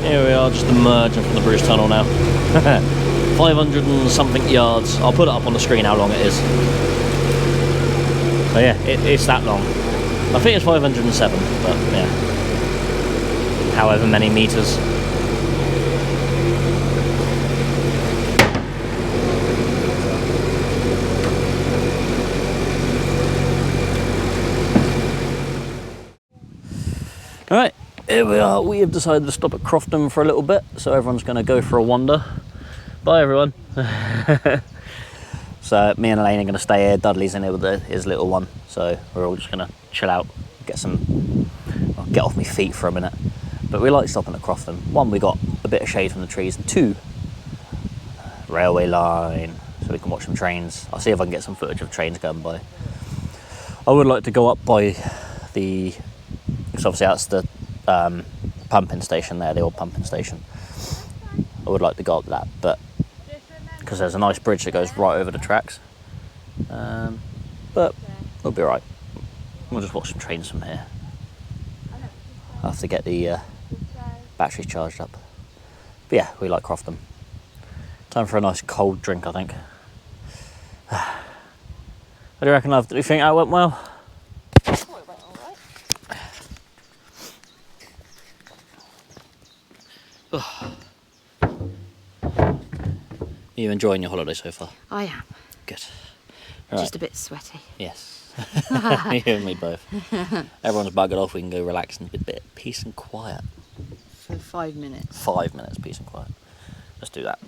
Here we are, just emerging from the Bruce Tunnel now. 500 and something yards. I'll put it up on the screen how long it is. But yeah, it's that long. I think it's 507, but yeah. However many meters. Alright. Here we are, we have decided to stop at Crofton for a little bit, so everyone's going to go for a wander. Bye everyone. So me and Elaine are going to stay here, Dudley's in here with his little one, so we're all just going to chill out, get off my feet for a minute. But we like stopping at Crofton. One, we got a bit of shade from the trees, and two, railway line, so we can watch some trains. I'll see if I can get some footage of trains going by. I would like to go up by the, because obviously that's the pumping station there, the old pumping station. I would like to go up that, but because there's a nice bridge that goes right over the tracks, but we'll be alright. We'll just watch some trains from here. I'll have to get the batteries charged up. But yeah, we like Crofton. Time for a nice cold drink, I think. What do you reckon, love? Do you think that went well? Are you enjoying your holiday so far? I am. Good. Just a bit sweaty. Yes. You and me both. Everyone's buggered off. We can go relax and a bit of peace and quiet. For 5 minutes. 5 minutes, peace and quiet. Let's do that.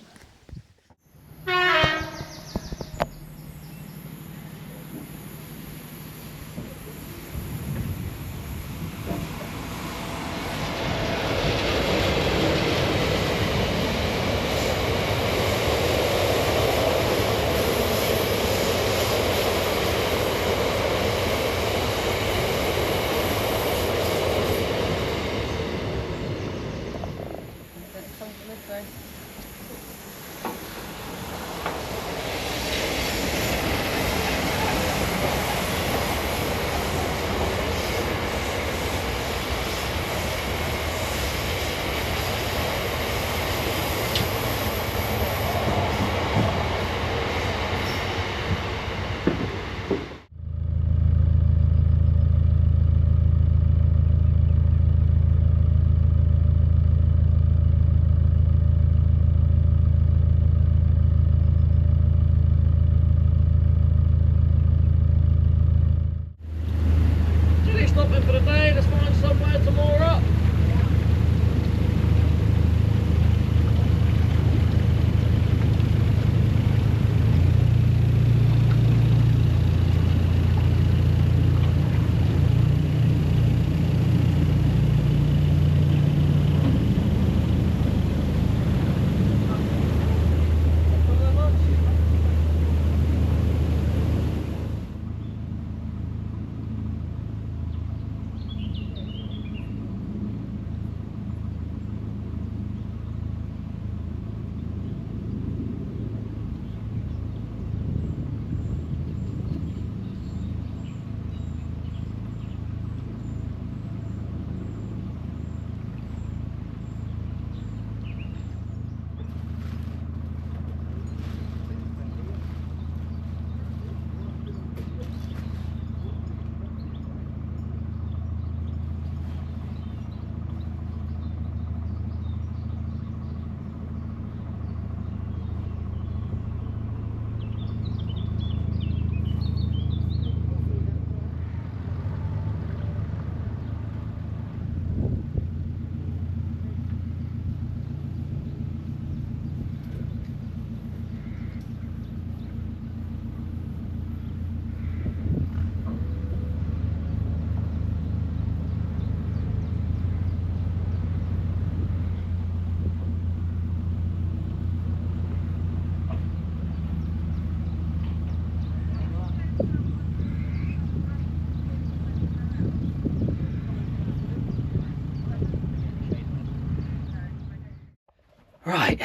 Right,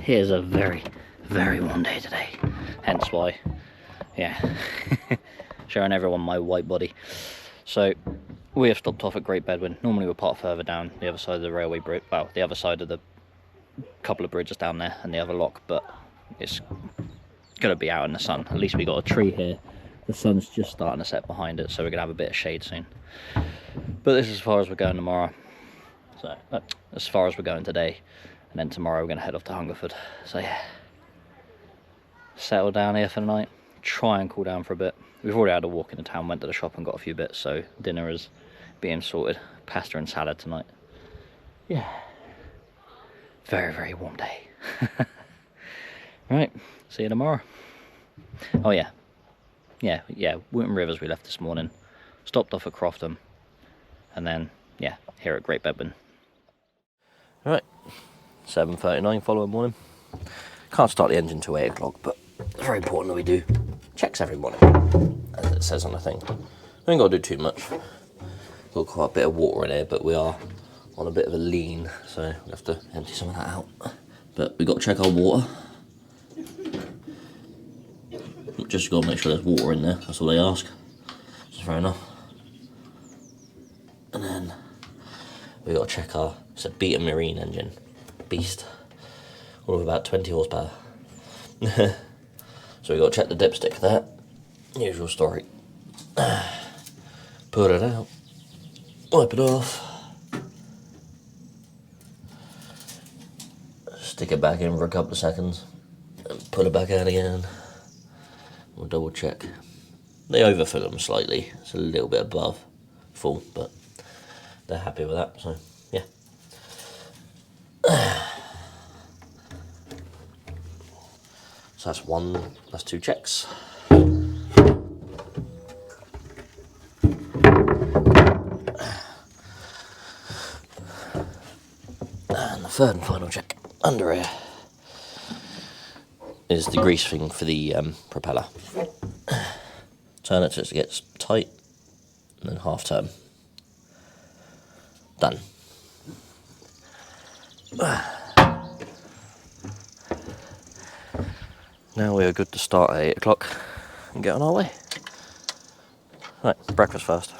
here's a very, very warm day today. Hence why, yeah, showing everyone my white body. So, we have stopped off at Great Bedwin. Normally we're part further down the other side of the railway bridge, well, the other side of the couple of bridges down there and the other lock, but it's gonna be out in the sun. At least we got a tree here. The sun's just starting to set behind it, so we're gonna have a bit of shade soon. But this is as far as we're going tomorrow. So, as far as we're going today. And then tomorrow we're going to head off to Hungerford. So yeah, settle down here for the night, try and cool down for a bit. We've already had a walk in the town, went to the shop and got a few bits, so dinner is being sorted. Pasta and salad tonight. Yeah, very, very warm day. Right, see you tomorrow. Oh yeah, Wootton Rivers we left this morning, stopped off at Crofton, and then yeah, here at Great Bedwin. Right. 7:39 following morning. Can't start the engine till 8 o'clock, but it's very important that we do checks every morning, as it says on the thing. We ain't got to do too much. Got quite a bit of water in here, but we are on a bit of a lean, so we have to empty some of that out. But we got to check our water. Just got to make sure there's water in there. That's all they ask. Which is fair enough. And then we got to check our. It's a Beta Marine engine. Beast, all of about 20 horsepower. So we got to check the dipstick there. Usual story. Put it out, wipe it off, stick it back in for a couple of seconds, and put it back out again. We'll double check. They overfill them slightly. It's a little bit above full, but they're happy with that. So yeah. So that's two checks. And the third and final check under here is the grease thing for the propeller. Turn it so it gets tight, and then half turn. Done. Now we are good to start at 8 o'clock and get on our way. Right, breakfast first.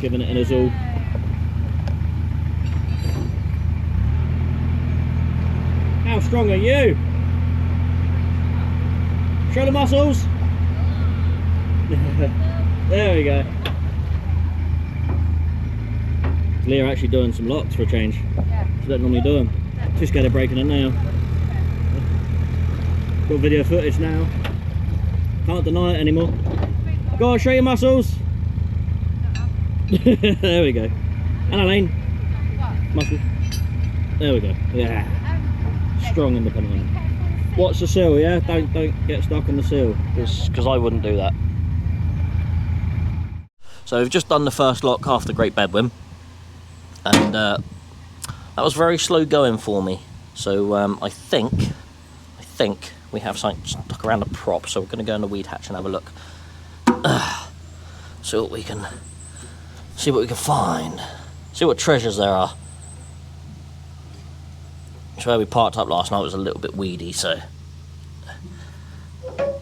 Giving it an azul. How strong are you? Show the muscles. There we go. Leah actually doing some locks for a change. Yeah. She don't normally do them. Too scared of breaking it now. Got video footage now. Can't deny it anymore. Go on, show your muscles. There we go. And Elaine. Muscle. There we go. Yeah. Strong independent. Watch the sill, yeah? Don't get stuck on the sill. Because I wouldn't do that. So we've just done the first lock after Great Bedwin. And that was very slow going for me. So I think we have something stuck around the prop. So we're going to go in the weed hatch and have a look. See what we can find. See what treasures there are. It's where we parked up last night was a little bit weedy, so. There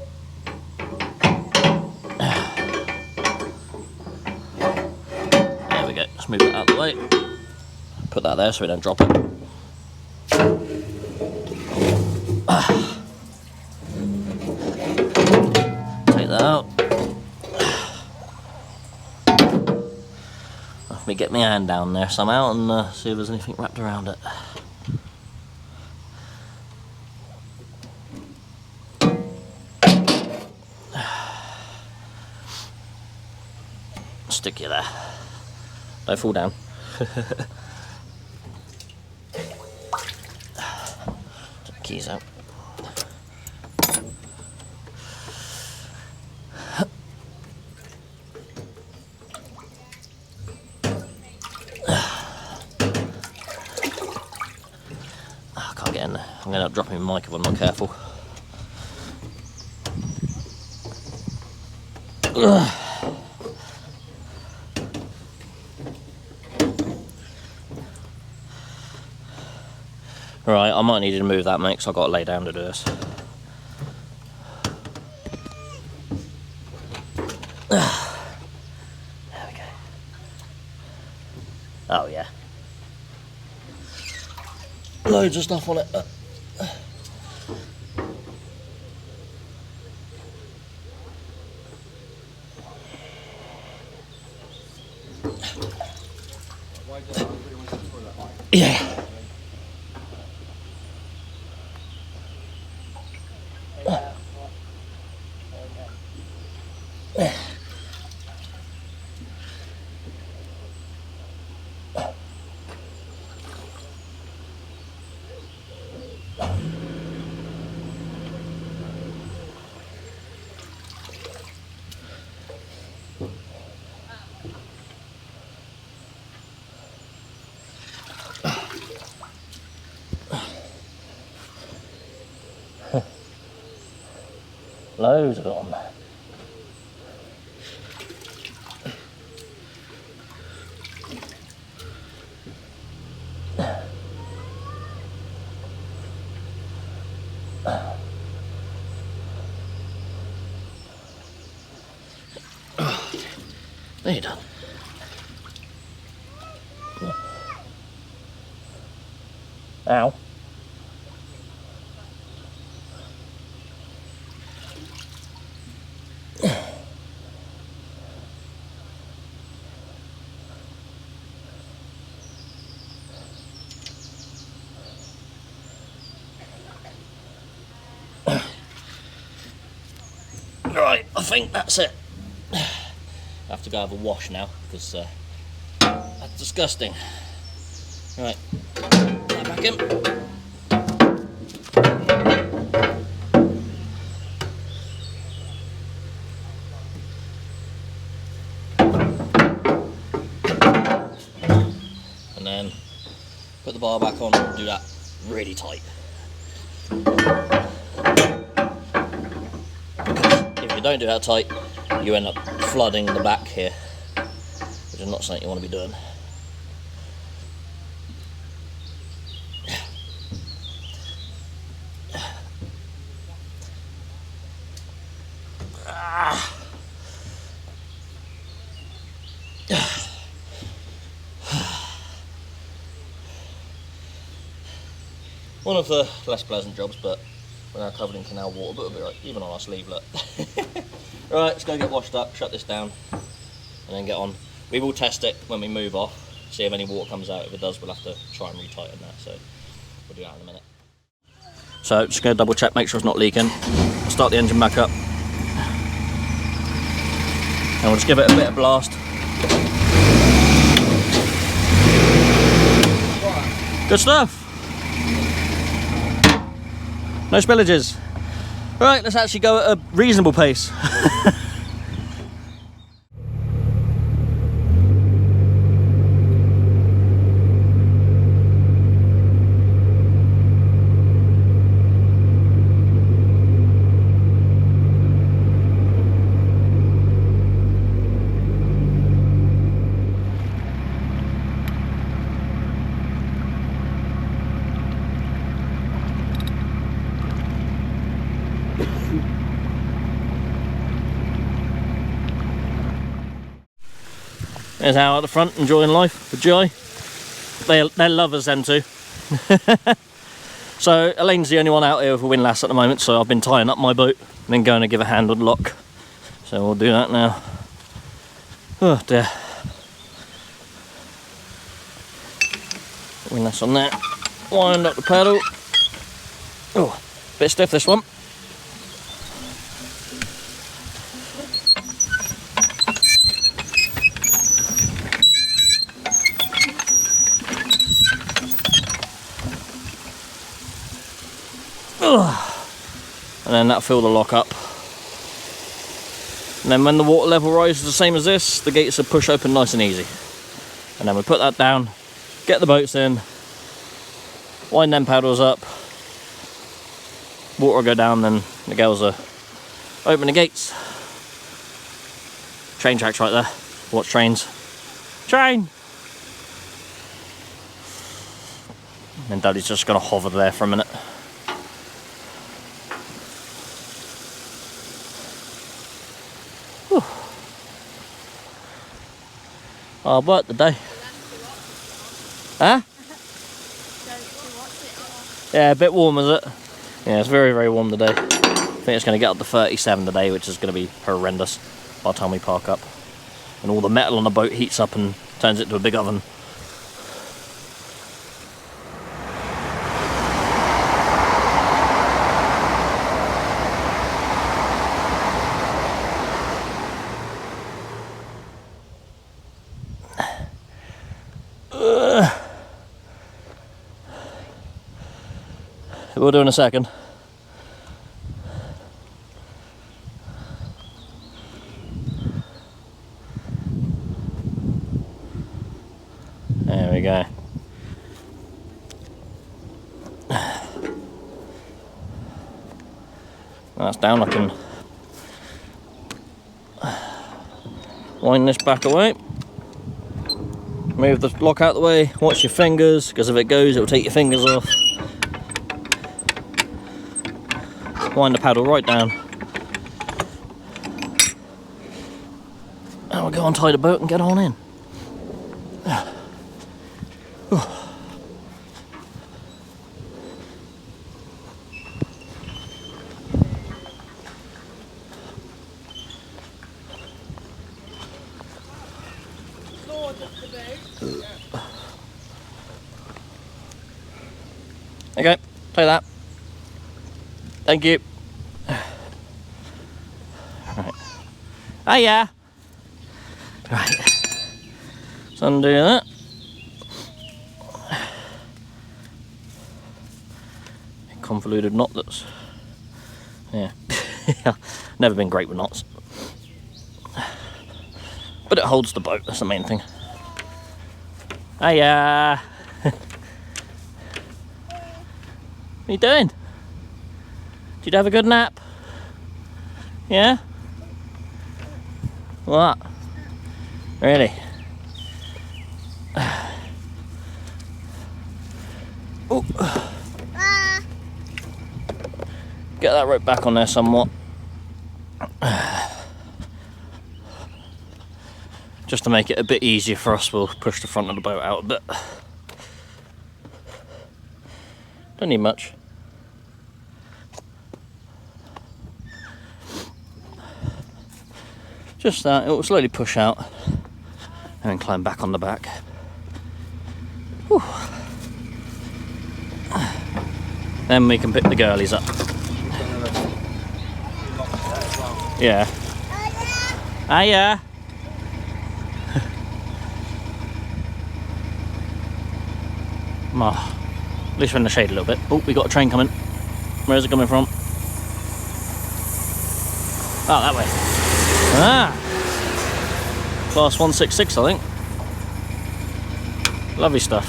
we go. Let's move that out of the way. Put that there so we don't drop it. Take that out. Let me get my hand down there somehow and see if there's anything wrapped around it. Stick you there. Don't fall down. keys out. I can't get in there. I'm going to end up dropping my mic if I'm not careful. Right, I might need to move that, mate, because I've got to lay down to do this. There we go. Oh, yeah. Loads of stuff on it. Yeah. Loads of it on there. There you done. Ow. Right, I think that's it. I have to go have a wash now because that's disgusting. Right, that back in. And then put the bar back on and do that really tight. If you don't do that tight, you end up flooding the back here, which is not something you want to be doing. One of the less pleasant jobs, but we're now covered in canal water, but it'll be right, even on our sleeve, look. Right, let's go get washed up, shut this down, and then get on. We will test it when we move off, see if any water comes out. If it does, we'll have to try and retighten that, so we'll do that in a minute. So, just going to double check, make sure it's not leaking. Start the engine back up. And we'll just give it a bit of blast. Good stuff. No spillages. Right, let's actually go at a reasonable pace. There's Al at the front, enjoying life with Joy. They're lovers, them two. So Elaine's the only one out here with a windlass at the moment, so I've been tying up my boat and then going to give a hand on lock. So we'll do that now. Oh dear. Windlass on there. Wind up the paddle. Oh, bit stiff this one. then that'll fill the lock up. And then when the water level rises the same as this, the gates will push open nice and easy. And then we put that down, get the boats in, wind them paddles up, water will go down, then the girls will open the gates. Train tracks right there. Watch trains. Train! And Daddy's just going to hover there for a minute. Whew. Hard work today. Huh? Yeah, a bit warm, is it? Yeah, it's very, very warm today. I think it's going to get up to 37 today, which is going to be horrendous by the time we park up. And all the metal on the boat heats up and turns it into a big oven. We'll do in a second. There we go. That's down. I can wind this back away. Move the lock out the way. Watch your fingers, because if it goes, it will take your fingers off. Wind the paddle right down. And we'll go untie the boat and get on in. Okay, take that. Thank you. Right. Oh yeah. Right. Let's undo that. Convoluted knot that's... Yeah. Never been great with knots. But it holds the boat, that's the main thing. Oh yeah. What are you doing? Did you have a good nap? Yeah? What? Really? Oh. Get that rope back on there somewhat. Just to make it a bit easier for us, we'll push the front of the boat out a bit. Don't need much. Just that, it will slowly push out and then climb back on the back. Whew. Then we can pick the girlies up. Yeah. Hiya. Oh, at least we're in the shade a little bit. Oh, we got a train coming. Where is it coming from? Oh, that way. Ah! Class 166, I think. Lovely stuff.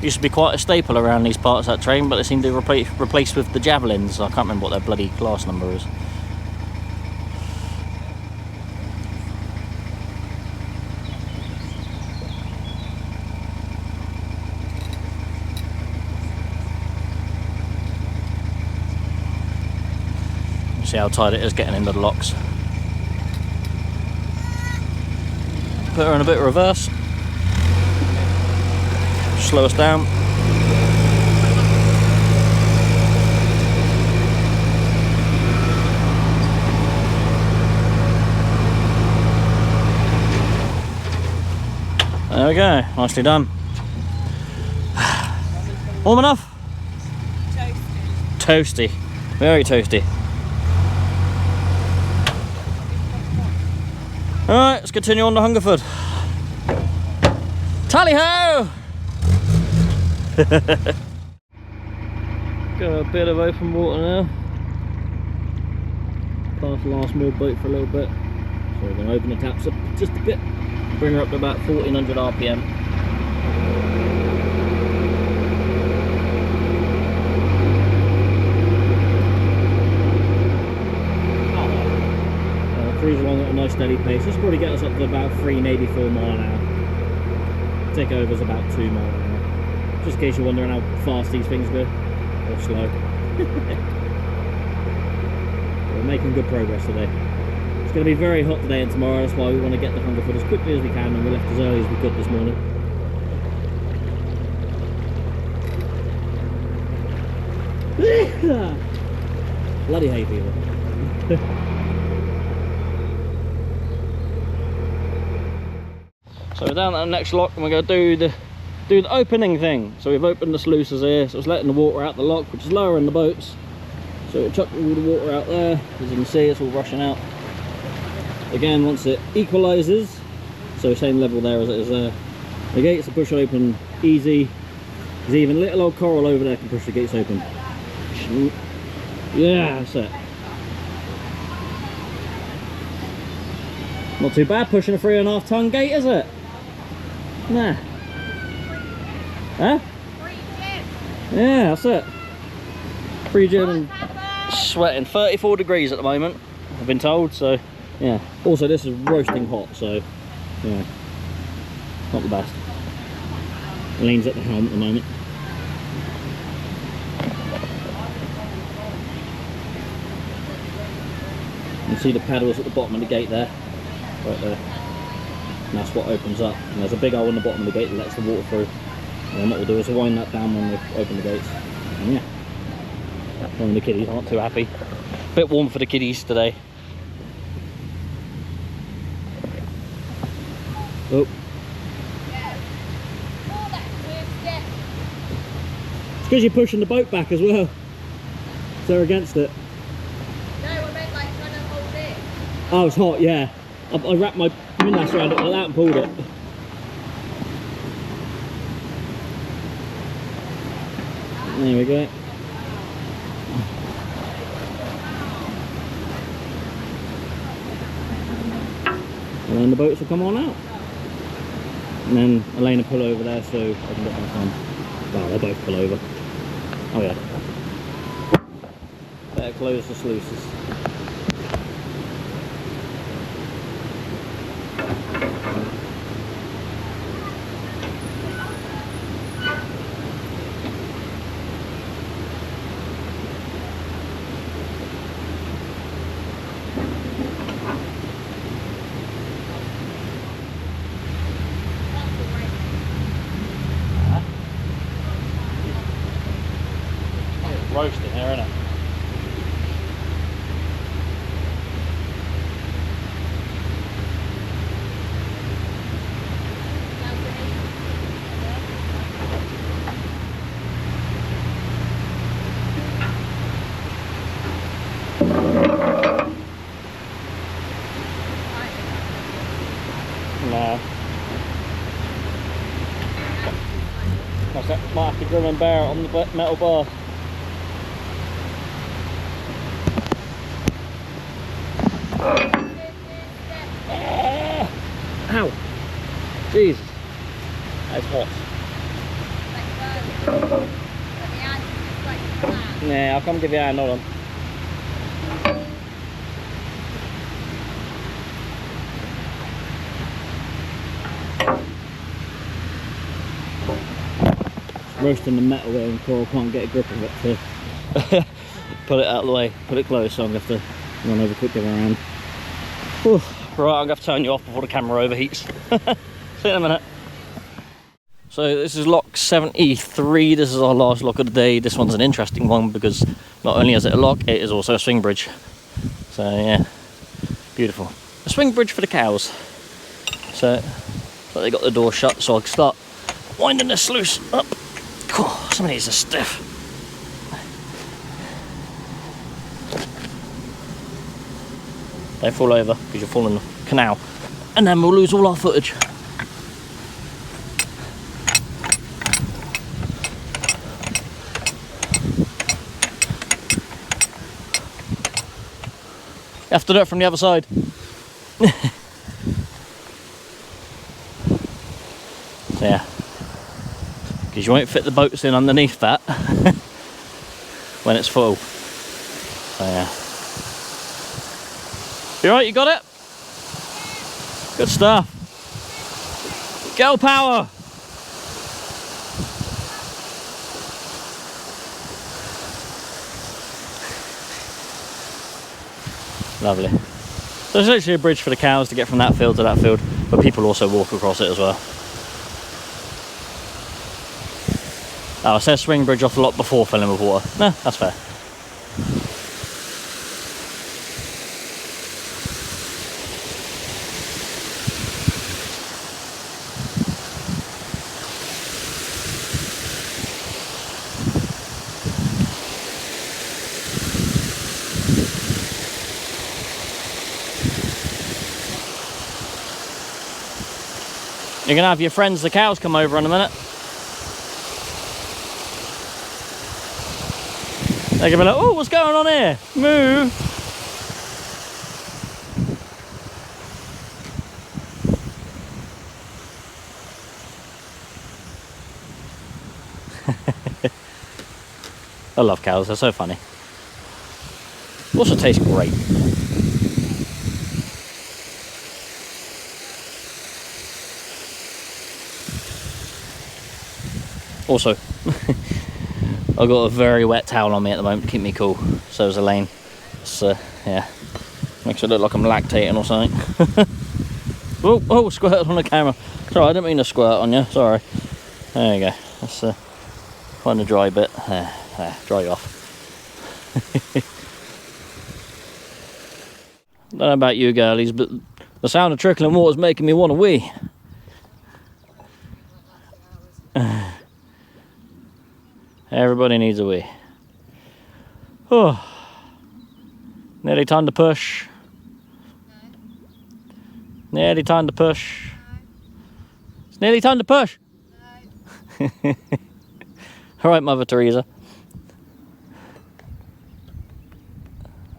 Used to be quite a staple around these parts, that train, but they seem to replace with the Javelins. I can't remember what their bloody class number is. See how tight it is getting into the locks. Put her in a bit of reverse. Slow us down. There we go, nicely done. Warm enough? Toasty. Toasty, very toasty. Alright, let's continue on to Hungerford. Tally-ho! Got a bit of open water now. past the last moored boat for a little bit. So we're going to open the taps up just a bit, bring her up to about 1400 RPM. Cruise along at a nice steady pace. This will probably get us up to about 3, maybe 4 mile an hour. Take over's about 2 mile an hour. Just in case you're wondering how fast these things go, or slow. We're making good progress today. It's going to be very hot today and tomorrow, that's why we want to get the Hungerford as quickly as we can, and we left as early as we could this morning. Bloody hay fever. So we're down at the next lock and we're going to do the opening thing. So we've opened the sluices here, so it's letting the water out the lock, which is lowering the boats. So we're chucking all the water out there. As you can see, it's all rushing out. Again, once it equalises, so same level there as it is there, the gates are push open easy. There's even little old coral over there can push the gates open. Yeah, that's it. Not too bad pushing a 3.5 ton gate, is it? Nah. Huh? Yeah, that's it. Free gym and sweating. 34 degrees at the moment, I've been told, so yeah. Also, this is roasting hot, so yeah, not the best. Lean's at the helm at the moment. You can see the paddles at the bottom of the gate there, right there. And that's what opens up. And there's a big hole in the bottom of the gate that lets the water through. And then what we'll do is we'll wind that down when we open the gates. And yeah, one of the kiddies aren't too happy. Bit warm for the kiddies today. Oh. It's because you're pushing the boat back as well. So they're against it. No, I meant like trying to hold it. Oh, it's hot, yeah. I wrapped my windlass around it like that and pulled it. There we go. And then the boats will come on out. And then Elena pull over there so I can get my thumb. Well, they both pull over. Oh yeah. Better close the sluices. Roasting here, isn't it? No. Might have to grim and bear it on the metal bar. Ow! Jesus, that's hot. Yeah, I'll come give you a hand, hold on. Roasting the metal there and Coral can't get a grip of it, so put it out of the way, put it close, so I'm going to have to run over quick, give her a hand. Whew. Right, I'm going to have to turn you off before the camera overheats. See you in a minute. So this is lock 73, this is our last lock of the day. This one's an interesting one because not only is it a lock, it is also a swing bridge. So yeah, beautiful. A swing bridge for the cows. So they got the door shut, so I'll start winding the sluice up. Oh, some of these are stiff. Don't fall over because you'll fall in the canal, and then we'll lose all our footage. You have to do it from the other side. So yeah, because you won't fit the boats in underneath that when it's full. So yeah. You alright, you got it? Good stuff. Girl power! Lovely. So there's literally a bridge for the cows to get from that field to that field, but people also walk across it as well. Oh, it says swing bridge off the lot before filling with water. No, that's fair. You're gonna have your friends, the cows, come over in a minute. They're gonna be like, oh, what's going on here? Move. I love cows, they're so funny. Also taste great. Also, I've got a very wet towel on me at the moment to keep me cool. So is Elaine. So yeah, makes it look like I'm lactating or something. Oh, squirted on the camera. Sorry, I didn't mean to squirt on you. Sorry. There you go. Let's find the dry bit. There, dry you off. Don't know about you girlies, but the sound of trickling water is making me want to wee. Everybody needs a wee. Oh, nearly time to push. No. Nearly time to push. No. It's nearly time to push. No. All right, Mother Teresa. Are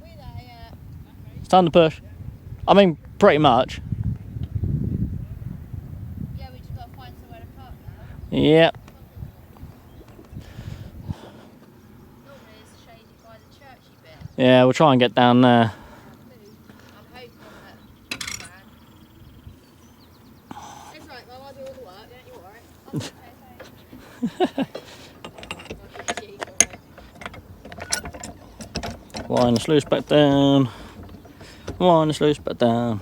we there yet? It's time to push. I mean, pretty much. Yeah, we just got to find somewhere to park now. Yep. Yeah, we'll try and get down there. I'm hoping that it's right, Mum, I'll do all the work, don't you worry. Wind the sluice back down. Wind the sluice back down.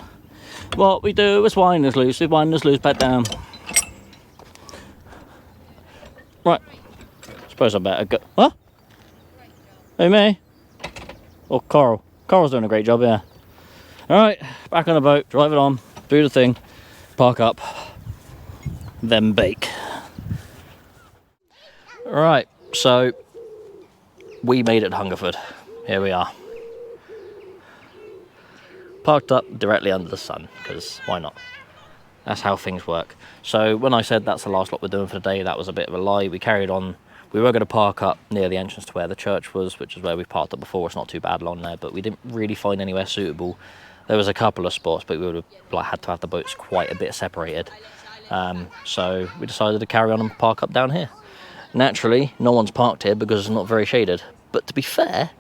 What we do is wind the sluice, we wind the sluice back down. Right. Suppose I better go. Huh? Hey, me? Or Coral. Coral's doing a great job, yeah. Alright, back on the boat, drive it on, do the thing, park up, then bake. Right, so we made it to Hungerford. Here we are. Parked up directly under the sun, because why not? That's how things work. So when I said that's the last lot we're doing for the day, that was a bit of a lie. We carried on. We were going to park up near the entrance to where the church was, which is where we've parked up before. It's not too bad along there, but we didn't really find anywhere suitable. There was a couple of spots, but we would have had to have the boats quite a bit separated. So we decided to carry on and park up down here. Naturally, no one's parked here because it's not very shaded. But to be fair,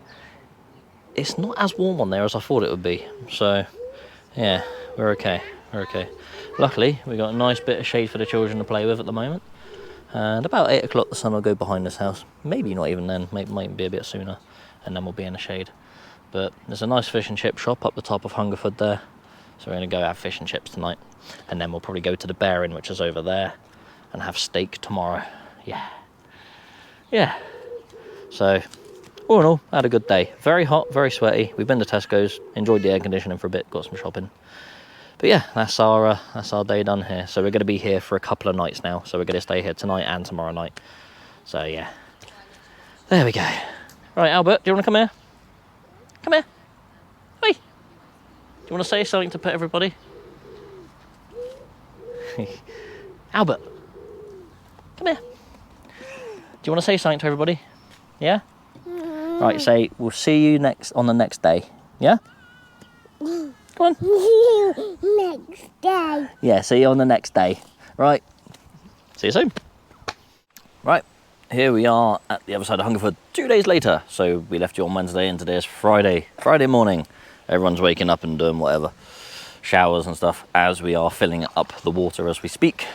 it's not as warm on there as I thought it would be. So yeah, we're okay. We're okay. Luckily, we got a nice bit of shade for the children to play with at the moment. And about 8 o'clock the sun will go behind this house. Maybe not even then, might be a bit sooner, and then we'll be in the shade. But there's a nice fish and chip shop up the top of Hungerford there, so we're going to go have fish and chips tonight, and then we'll probably go to the Bear Inn, which is over there, and have steak tomorrow. Yeah. So all in all, I had a good day. Very hot, very sweaty. We've been to Tesco's, enjoyed the air conditioning for a bit, got some shopping. But yeah, that's our day done here. So we're going to be here for a couple of nights now. So we're going to stay here tonight and tomorrow night. So yeah, there we go. Right, Albert, do you want to come here? Come here. Hey. Do you want to say something to everybody? Albert, come here. Do you want to say something to everybody? Yeah. Right, say we'll see you on the next day. Yeah. Come on. Next day. Yeah, see you on the next day. Right. See you soon. Right. Here we are at the other side of Hungerford 2 days later. So we left you on Wednesday and today is Friday. Friday morning. Everyone's waking up and doing whatever. Showers and stuff as we are filling up the water as we speak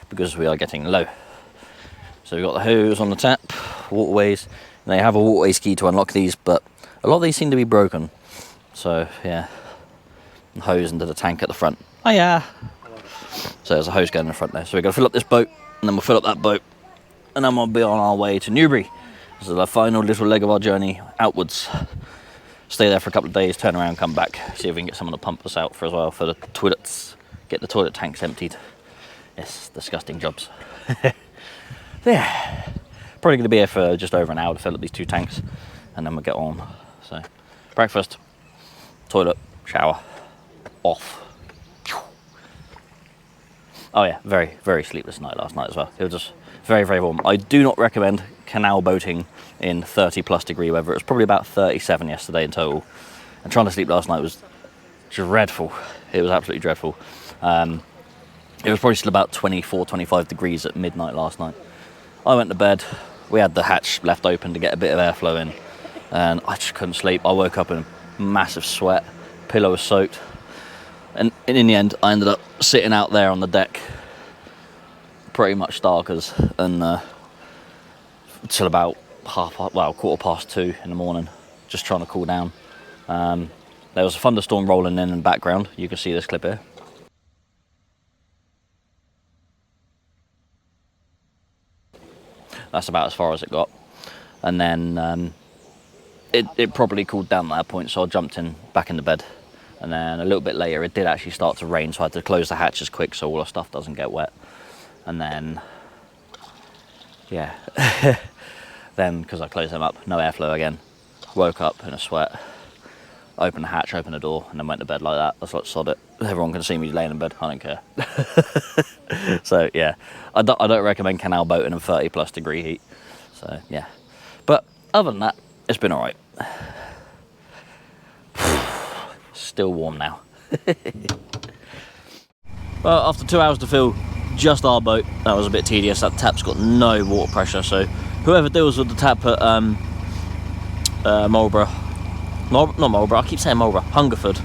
because we are getting low. So we've got the hose on the tap, waterways. And they have a waterways key to unlock these, but a lot of these seem to be broken. So yeah, hose into the tank at the front. Oh yeah. So there's a hose going in the front there. So we're going to fill up this boat and then we'll fill up that boat. And then we'll be on our way to Newbury. This is the final little leg of our journey outwards. Stay there for a couple of days, turn around, come back. See if we can get someone to pump us out for as well for the toilets. Get the toilet tanks emptied. Yes, disgusting jobs. Yeah. Probably going to be here for just over an hour to fill up these 2 tanks. And then we'll get on. So, breakfast, toilet, shower, off. Oh yeah, very, very sleepless night last night as well. It was just very, very warm. I do not recommend canal boating in 30+ degree weather. It was probably about 37 yesterday in total. And trying to sleep last night was dreadful. It was absolutely dreadful. It was probably still about 24, 25 degrees at midnight last night. I went to bed. We had the hatch left open to get a bit of airflow in. And I just couldn't sleep. I woke up in a massive sweat. Pillow was soaked. And in the end, I ended up sitting out there on the deck, pretty much starkers, and till about 2:15 in the morning, just trying to cool down. There was a thunderstorm rolling in the background. You can see this clip here. That's about as far as it got. And then it probably cooled down at that point, so I jumped back into bed. And then a little bit later, it did actually start to rain, so I had to close the hatches quick so all our stuff doesn't get wet. And then, yeah, then because I closed them up, no airflow again. Woke up in a sweat, opened the hatch, opened the door, and then went to bed like that. I was like, sod it. Everyone can see me laying in bed. I don't care. So yeah, I don't recommend canal boating in 30+ degree heat. So yeah, but other than that, it's been all right. Still warm now. Well, after 2 hours to fill just our boat, that was a bit tedious. That tap's got no water pressure, so whoever deals with the tap at Marlborough, not Marlborough, I keep saying Marlborough, Hungerford,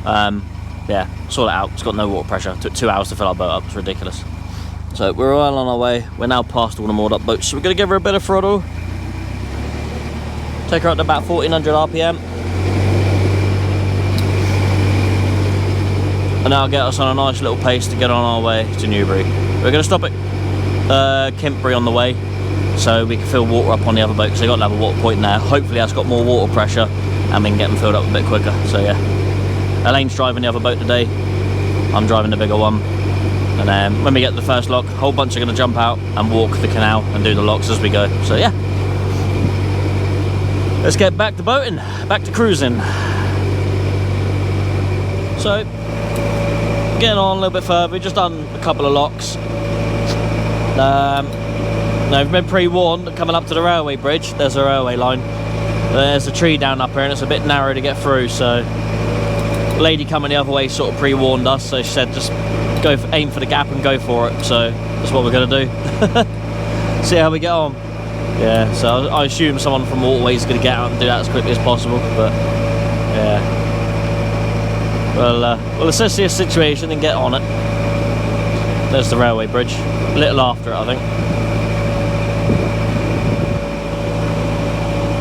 yeah, sort it out. It's got no water pressure. It took 2 hours to fill our boat up. It's ridiculous. So we're well on our way. We're now past all the moored up boats, so we're going to give her a bit of throttle, take her up to about 1400 RPM. And that'll get us on a nice little pace to get on our way to Newbury. We're going to stop at Kintbury on the way, so we can fill water up on the other boat, because they've got another water point there. Hopefully that's got more water pressure and we can get them filled up a bit quicker. So yeah, Elaine's driving the other boat today. I'm driving the bigger one. And then when we get to the first lock, a whole bunch are going to jump out and walk the canal and do the locks as we go. So yeah, let's get back to boating, back to cruising. So, getting on a little bit further, we've just done a couple of locks. Now we've been pre-warned that coming up to the railway bridge, there's a railway line. There's a tree down up here and it's a bit narrow to get through, so the lady coming the other way sort of pre-warned us, so she said just aim for the gap and go for it. So that's what we're going to do. See how we get on. Yeah, so I assume someone from waterways is going to get out and do that as quickly as possible, but yeah. We'll assess the situation and get on it. There's the railway bridge. A little after it, I think.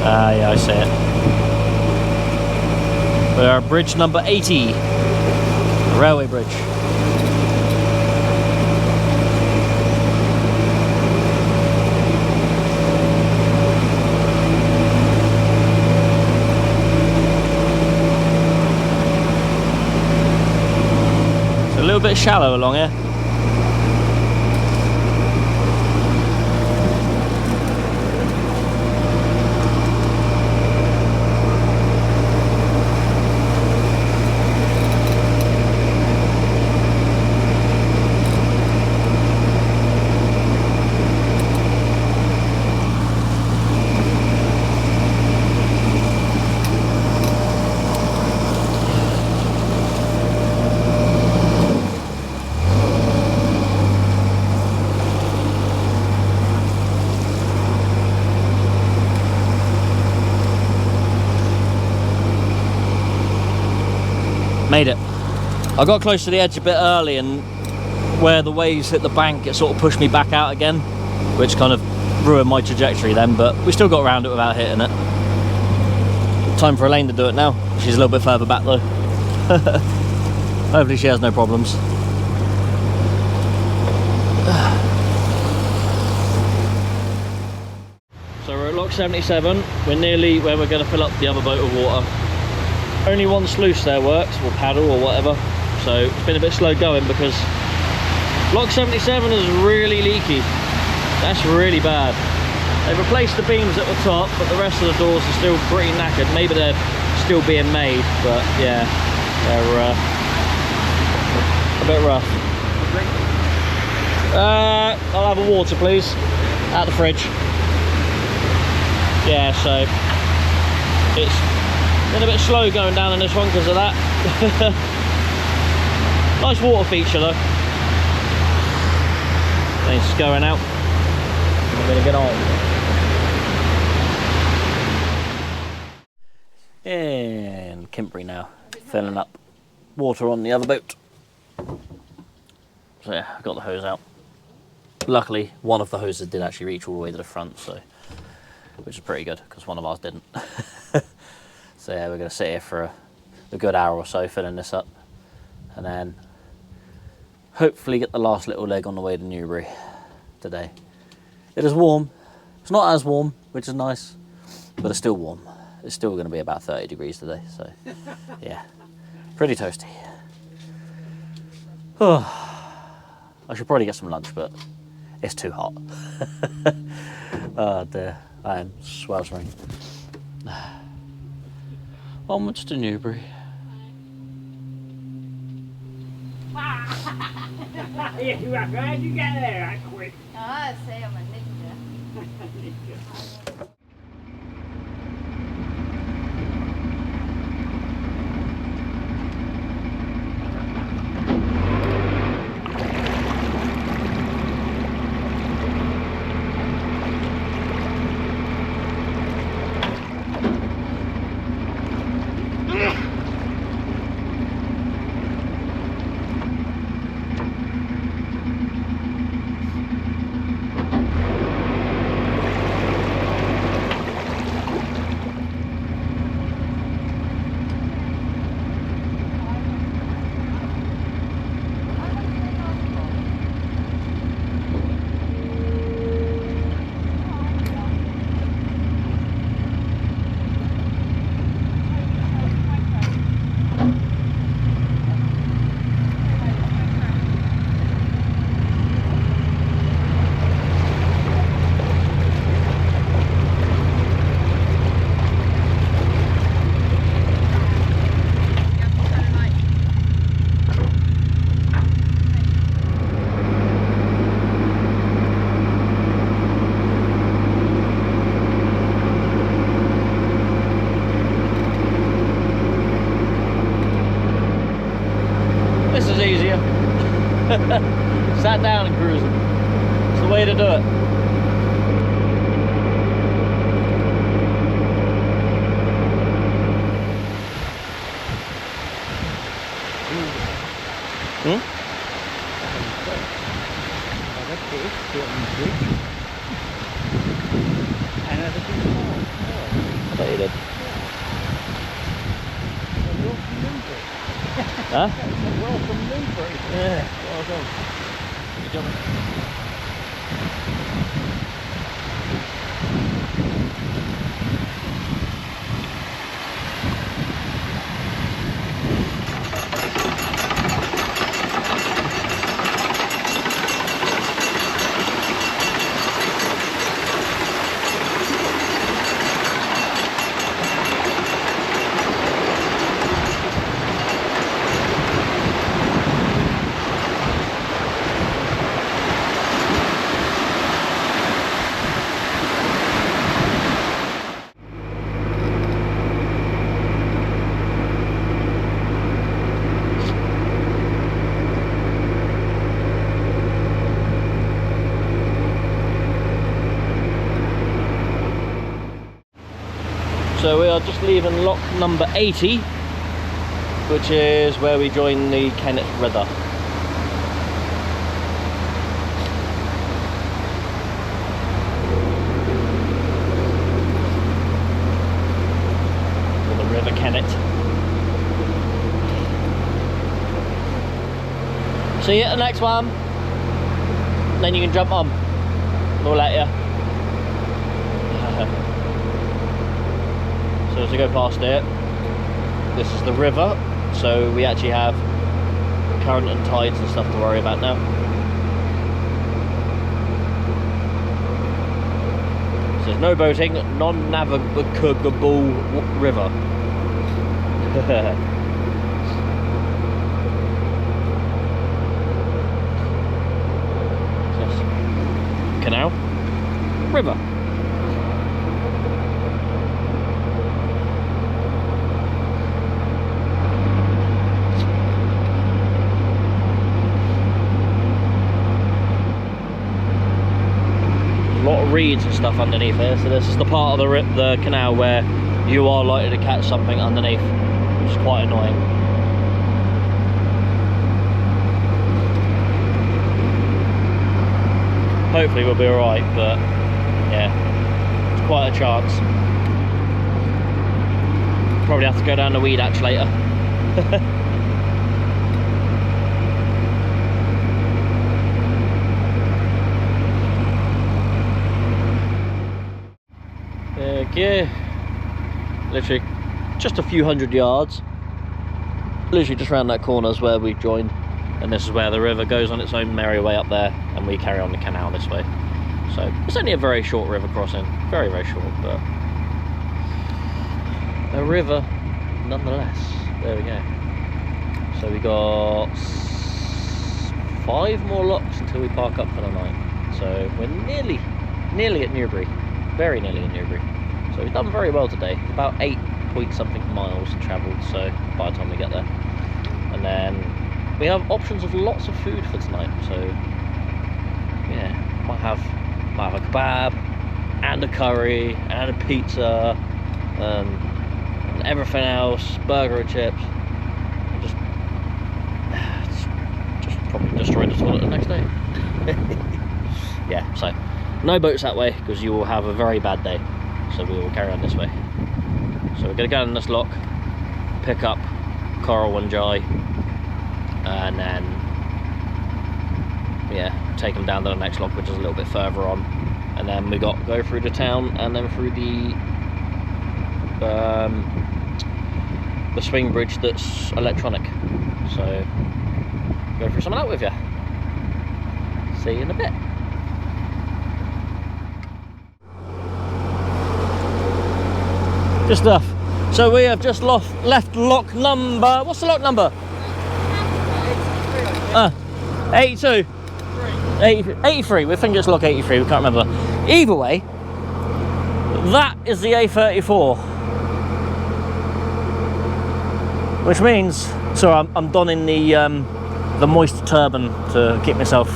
Ah, yeah, I see it. We are at bridge number 80. The railway bridge. A little bit shallow along here. Made it. I got close to the edge a bit early, and where the waves hit the bank, it sort of pushed me back out again, which kind of ruined my trajectory then, but we still got around it without hitting it. Time for Elaine to do it now. She's a little bit further back though. Hopefully she has no problems. So we're at lock 77. We're nearly where we're going to fill up the other boat with water. Only one sluice there works, or paddle or whatever, so it's been a bit slow going because lock 77 is really leaky. That's really bad. They've replaced the beams at the top, but the rest of the doors are still pretty knackered. Maybe they're still being made, but yeah, they're a bit rough. I'll have a water, please, out the fridge. Yeah, so it's been a bit slow going down in this one because of that. Nice water feature though. It's going out. I'm gonna get on. And Kimberley now, filling up water on the other boat. So yeah, I've got the hose out. Luckily, one of the hoses did actually reach all the way to the front, so which is pretty good because one of ours didn't. So yeah, we're gonna sit here for a good hour or so filling this up, and then hopefully get the last little leg on the way to Newbury today. It is warm. It's not as warm, which is nice, but it's still warm. It's still going to be about 30 degrees today, so yeah, pretty toasty. I should probably get some lunch, but it's too hot. Oh dear, I am sweltering. Onwards to Newbury. How'd you get there that quick? Oh, I say I'm a ninja. Sat down and cruising. It's the way to do it. Hmm? I bet you did. Huh? Welcome Newbury. Yeah, well done. Good job. So we are just leaving lock number 80. which is where we join the Kennet River. Or the River Kennet. See you at the next one. Then you can jump on. We'll let you. So as we go past it, this is the river, so we actually have current and tides and stuff to worry about now. So there's no boating, non-navigable river. Canal, river. A lot of reeds and stuff underneath here, so this is the part of the canal where you are likely to catch something underneath, which is quite annoying. Hopefully we'll be alright, but yeah, it's quite a chance. Probably have to go down the weed hatch later. Yeah, literally just a few hundred yards. Literally just around that corner is where we joined. And this is where the river goes on its own merry way up there, and we carry on the canal this way. So it's only a very short river crossing, very, very short, but a river nonetheless. There we go. So we got 5 more locks until we park up for the night. So we're nearly at Newbury, very nearly at Newbury. So we've done very well today. About 8 point something miles travelled. So by the time we get there, and then we have options of lots of food for tonight, so yeah, might have a kebab and a curry and a pizza and everything else, burger and chips. Just probably destroy the toilet the next day. Yeah, so no boats that way because you will have a very bad day. So we will carry on this way. So we're going to go in this lock, pick up Coral and Jai, and then yeah, take them down to the next lock, which is a little bit further on, and then we got go through the town and then through the swing bridge that's electronic. So go through some of that with you. See you in a bit. Good stuff. So we have just left lock number. What's the lock number? 82. 83. We think it's lock 83. We can't remember. Either way, that is the A34, which means so I'm donning the moist turban to keep myself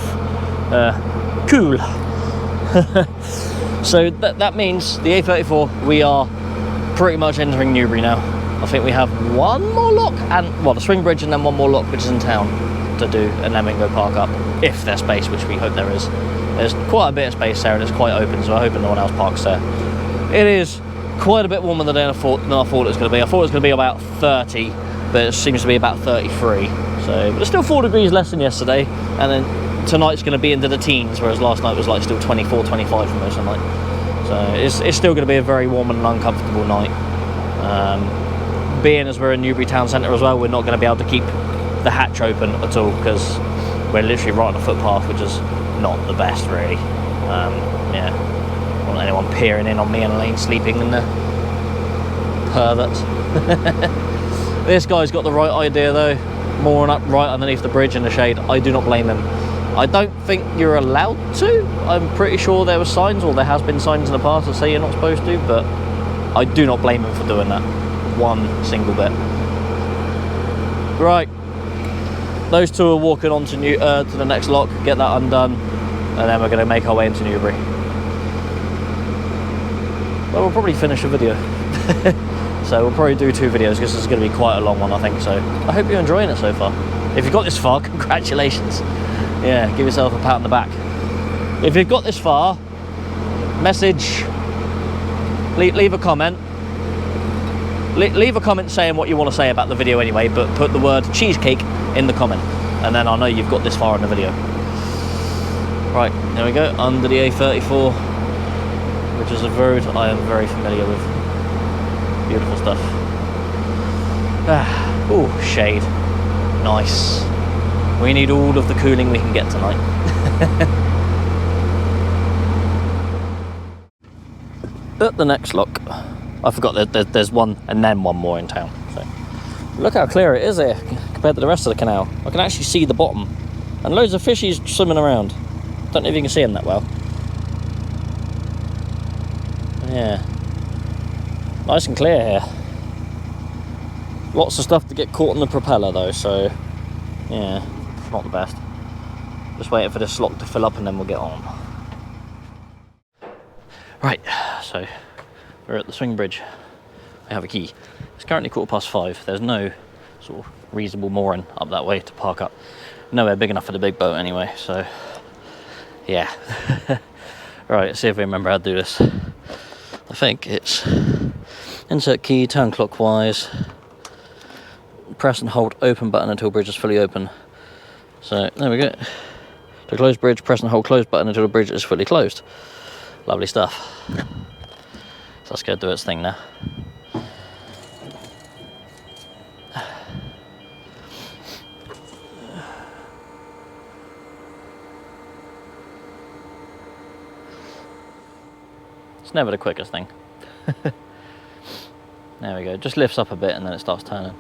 cool. So that means the A34. We are pretty much entering Newbury now. I think we have one more lock, and well, the swing bridge, and then one more lock which is in town to do, and then we can go park up if there's space, which we hope there is. There's quite a bit of space there and it's quite open, so I'm hoping no one else parks there. It is quite a bit warmer than I thought it was going to be. I thought it was going to be about 30, but it seems to be about 33. So, but it's still 4 degrees less than yesterday, and then tonight's going to be into the teens, whereas last night was like still 24, 25 for most of the night. So it's still going to be a very warm and uncomfortable night. Being as we're in Newbury town centre as well, we're not going to be able to keep the hatch open at all because we're literally right on a footpath, which is not the best really. Yeah, I don't want anyone peering in on me and Elaine sleeping in the perverts. This guy's got the right idea though, mooring up right underneath the bridge in the shade. I do not blame him. I don't think you're allowed to. I'm pretty sure there were signs, or there has been signs in the past that say you're not supposed to, but I do not blame him for doing that one single bit. Right, those two are walking on to the next lock, get that undone, and then we're going to make our way into Newbury. Well, we'll probably finish the video. So we'll probably do 2 videos because this is going to be quite a long one, I think. So I hope you're enjoying it so far. If you've got this far, congratulations. Yeah, give yourself a pat on the back. If you've got this far, message, leave a comment. Leave a comment saying what you want to say about the video anyway, but put the word cheesecake in the comment, and then I'll know you've got this far in the video. Right, there we go, under the A34, which is a road I am very familiar with. Beautiful stuff. Oh, shade. Nice. We need all of the cooling we can get tonight. At the next lock, I forgot that there's one and then one more in town. So look how clear it is here compared to the rest of the canal. I can actually see the bottom and loads of fishies swimming around. Don't know if you can see them that well. Yeah, nice and clear here. Lots of stuff to get caught in the propeller though, so yeah, not the best. Just waiting for this lock to fill up and then we'll get on. Right, so we're at the swing bridge. I have a key. It's currently 5:15. There's no sort of reasonable mooring up that way to park up. Nowhere big enough for the big boat anyway, so yeah. Right, let's see if we remember how to do this. I think it's insert key, turn clockwise, press and hold open button until bridge is fully open. So there we go. To close bridge, press and hold close button until the bridge is fully closed. Lovely stuff. So let's go do its thing now. It's never the quickest thing. There we go, just lifts up a bit and then it starts turning.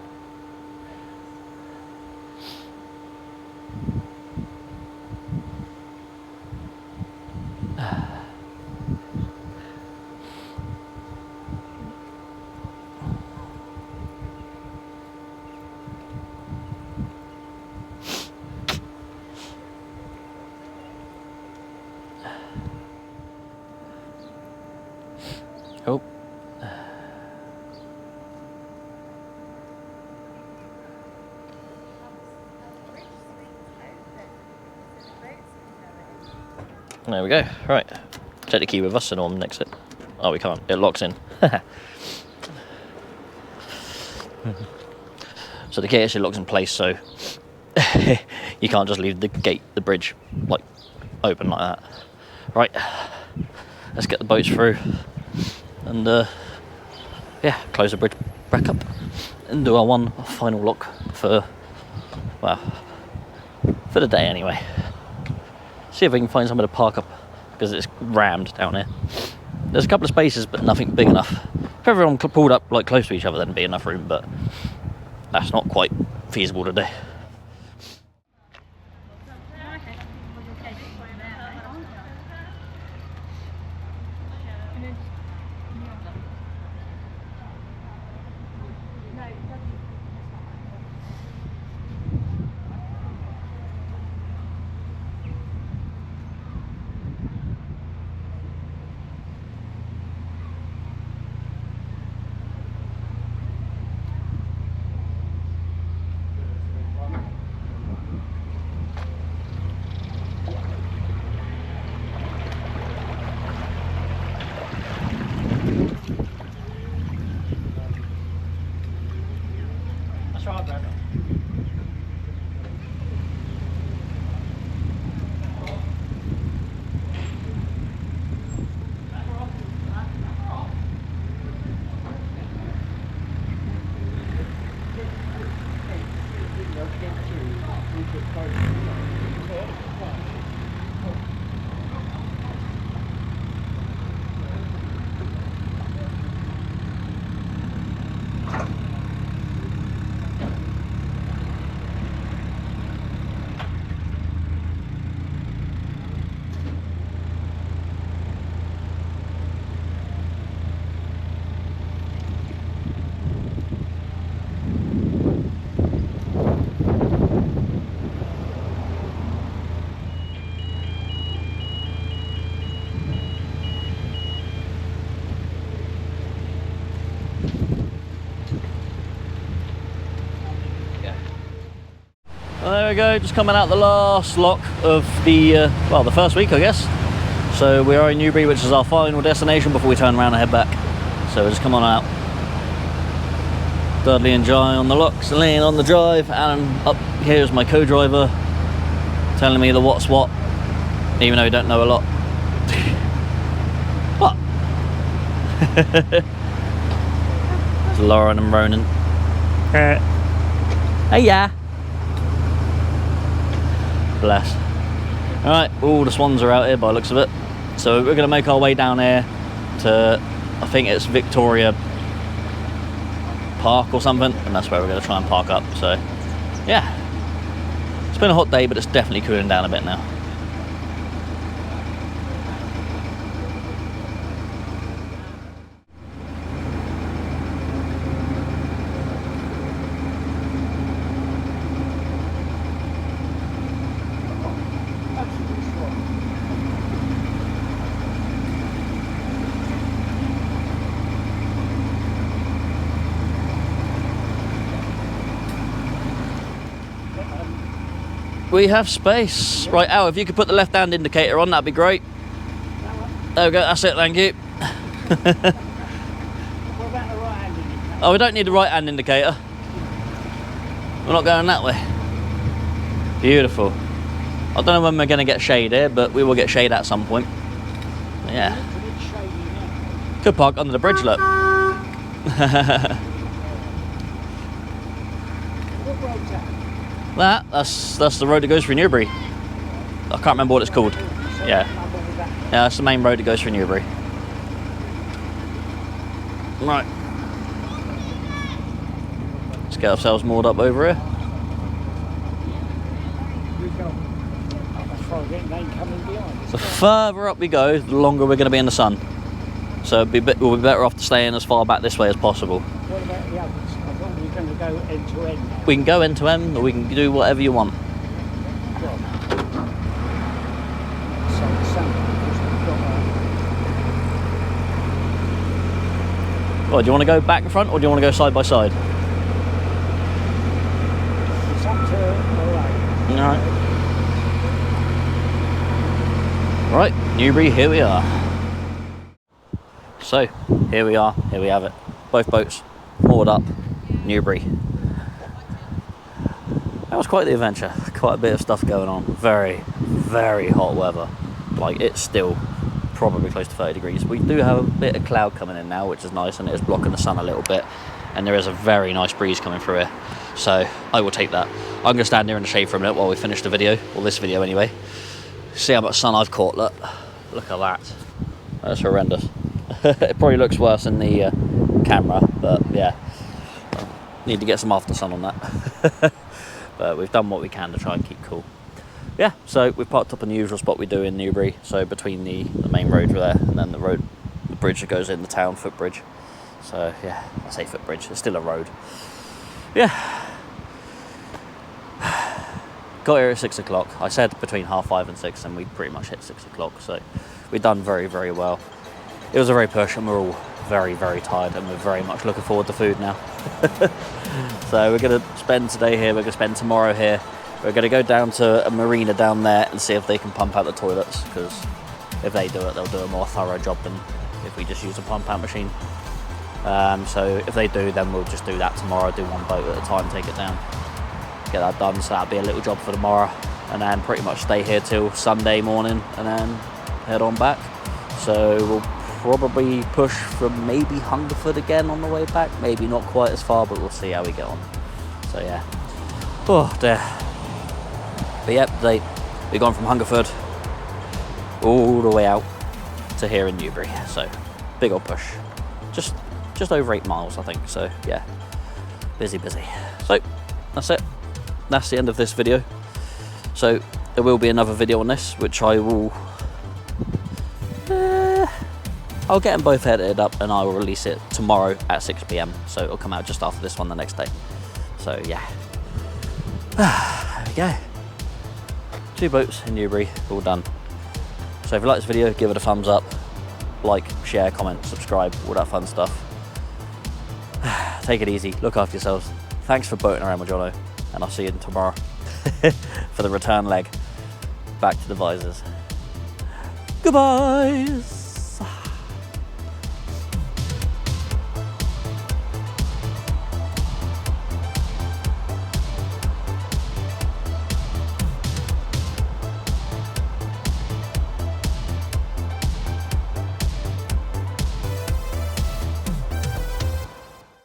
Oh. There we go. Right. Take the key with us and on next it. Oh, we can't. It locks in. So the key actually locks in place, so you can't just leave the gate, the bridge, like open like that. Right. Let's get the boats through and yeah, close the bridge back up and do our one final lock for, well, for the day anyway. See if we can find somewhere to park up because it's rammed down here. There's a couple of spaces but nothing big enough. If everyone pulled up like close to each other, there'd be enough room, but that's not quite feasible today. Well, there we go, just coming out the last lock of the, well, the first week, I guess. So we are in Newbury, which is our final destination before we turn around and head back. So we'll just come on out. Dudley and Jai on the lock, Celine on the drive, and up here is my co-driver telling me the what's what, even though he don't know a lot. What? It's Lauren and Ronan. Hey, yeah. Bless. Alright, all the swans are out here by the looks of it. So we're going to make our way down here to, I think it's Victoria Park or something, and that's where we're going to try and park up. So yeah, it's been a hot day, but it's definitely cooling down a bit now. We have space. Right, Al, if you could put the left-hand indicator on, that'd be great. There we go, that's it, thank you. What about the right-hand indicator? Oh, we don't need the right-hand indicator. We're not going that way. Beautiful. I don't know when we're going to get shade here, but we will get shade at some point. But yeah. It's a bit shady now. Could park under the bridge, look. What road's that? That's the road that goes through Newbury. I can't remember what it's called. Yeah. Yeah, that's the main road that goes through Newbury. Right. Let's get ourselves moored up over here. We go. That's far getting rain coming behind. The further up we go, the longer we're going to be in the sun. So we'll be better off to staying as far back this way as possible. What about the others? I thought we were going to go end to end now. We can go end to end, or we can do whatever you want. Well, do you want to go back in front, or do you want to go side by side? It's up to all right. Right, Newbury, here we are. So, here we are, here we have it. Both boats moored up, Newbury. That was quite the adventure, quite a bit of stuff going on. Very, very hot weather. Like, it's still probably close to 30 degrees. We do have a bit of cloud coming in now, which is nice, and it is blocking the sun a little bit. And there is a very nice breeze coming through here. So, I will take that. I'm going to stand here in the shade for a minute while we finish the video, or this video anyway. See how much sun I've caught, look. Look at that. That's horrendous. It probably looks worse in the camera, but yeah. Need to get some after sun on that. But we've done what we can to try and keep cool. Yeah, so we've parked up in the usual spot we do in Newbury, so between the main road there and then the bridge that goes in the town, footbridge. So yeah, I say footbridge, it's still a road. Yeah. Got here at 6 o'clock. I said between 5:30 and 6, and we pretty much hit 6 o'clock, so we've done very, very well. It was a very push, and we're all very, very tired, and we're very much looking forward to food now. So we're going to spend today here, we're going to spend tomorrow here. We're going to go down to a marina down there and see if they can pump out the toilets, because if they do it, they'll do a more thorough job than if we just use a pump out machine. So if they do, then we'll just do that tomorrow, do one boat at a time, take it down, get that done. So that'll be a little job for tomorrow, and then pretty much stay here till Sunday morning and then head on back. So we'll probably push from maybe Hungerford again on the way back, maybe not quite as far, but we'll see how we get on. So yeah, oh dear. But yep, we've gone from Hungerford all the way out to here in Newbury, so big old push, just over 8 miles I think. So yeah, busy. So that's it, that's the end of this video. So there will be another video on this, which I will I'll get them both edited up and I will release it tomorrow at 6 PM. So it'll come out just after this one the next day. So yeah, there we go. 2 boats in Newbury, all done. So if you like this video, give it a thumbs up, like, share, comment, subscribe, all that fun stuff. Take it easy, look after yourselves. Thanks for boating around with Jono, and I'll see you tomorrow. for the return leg back to Devizes. Goodbyes.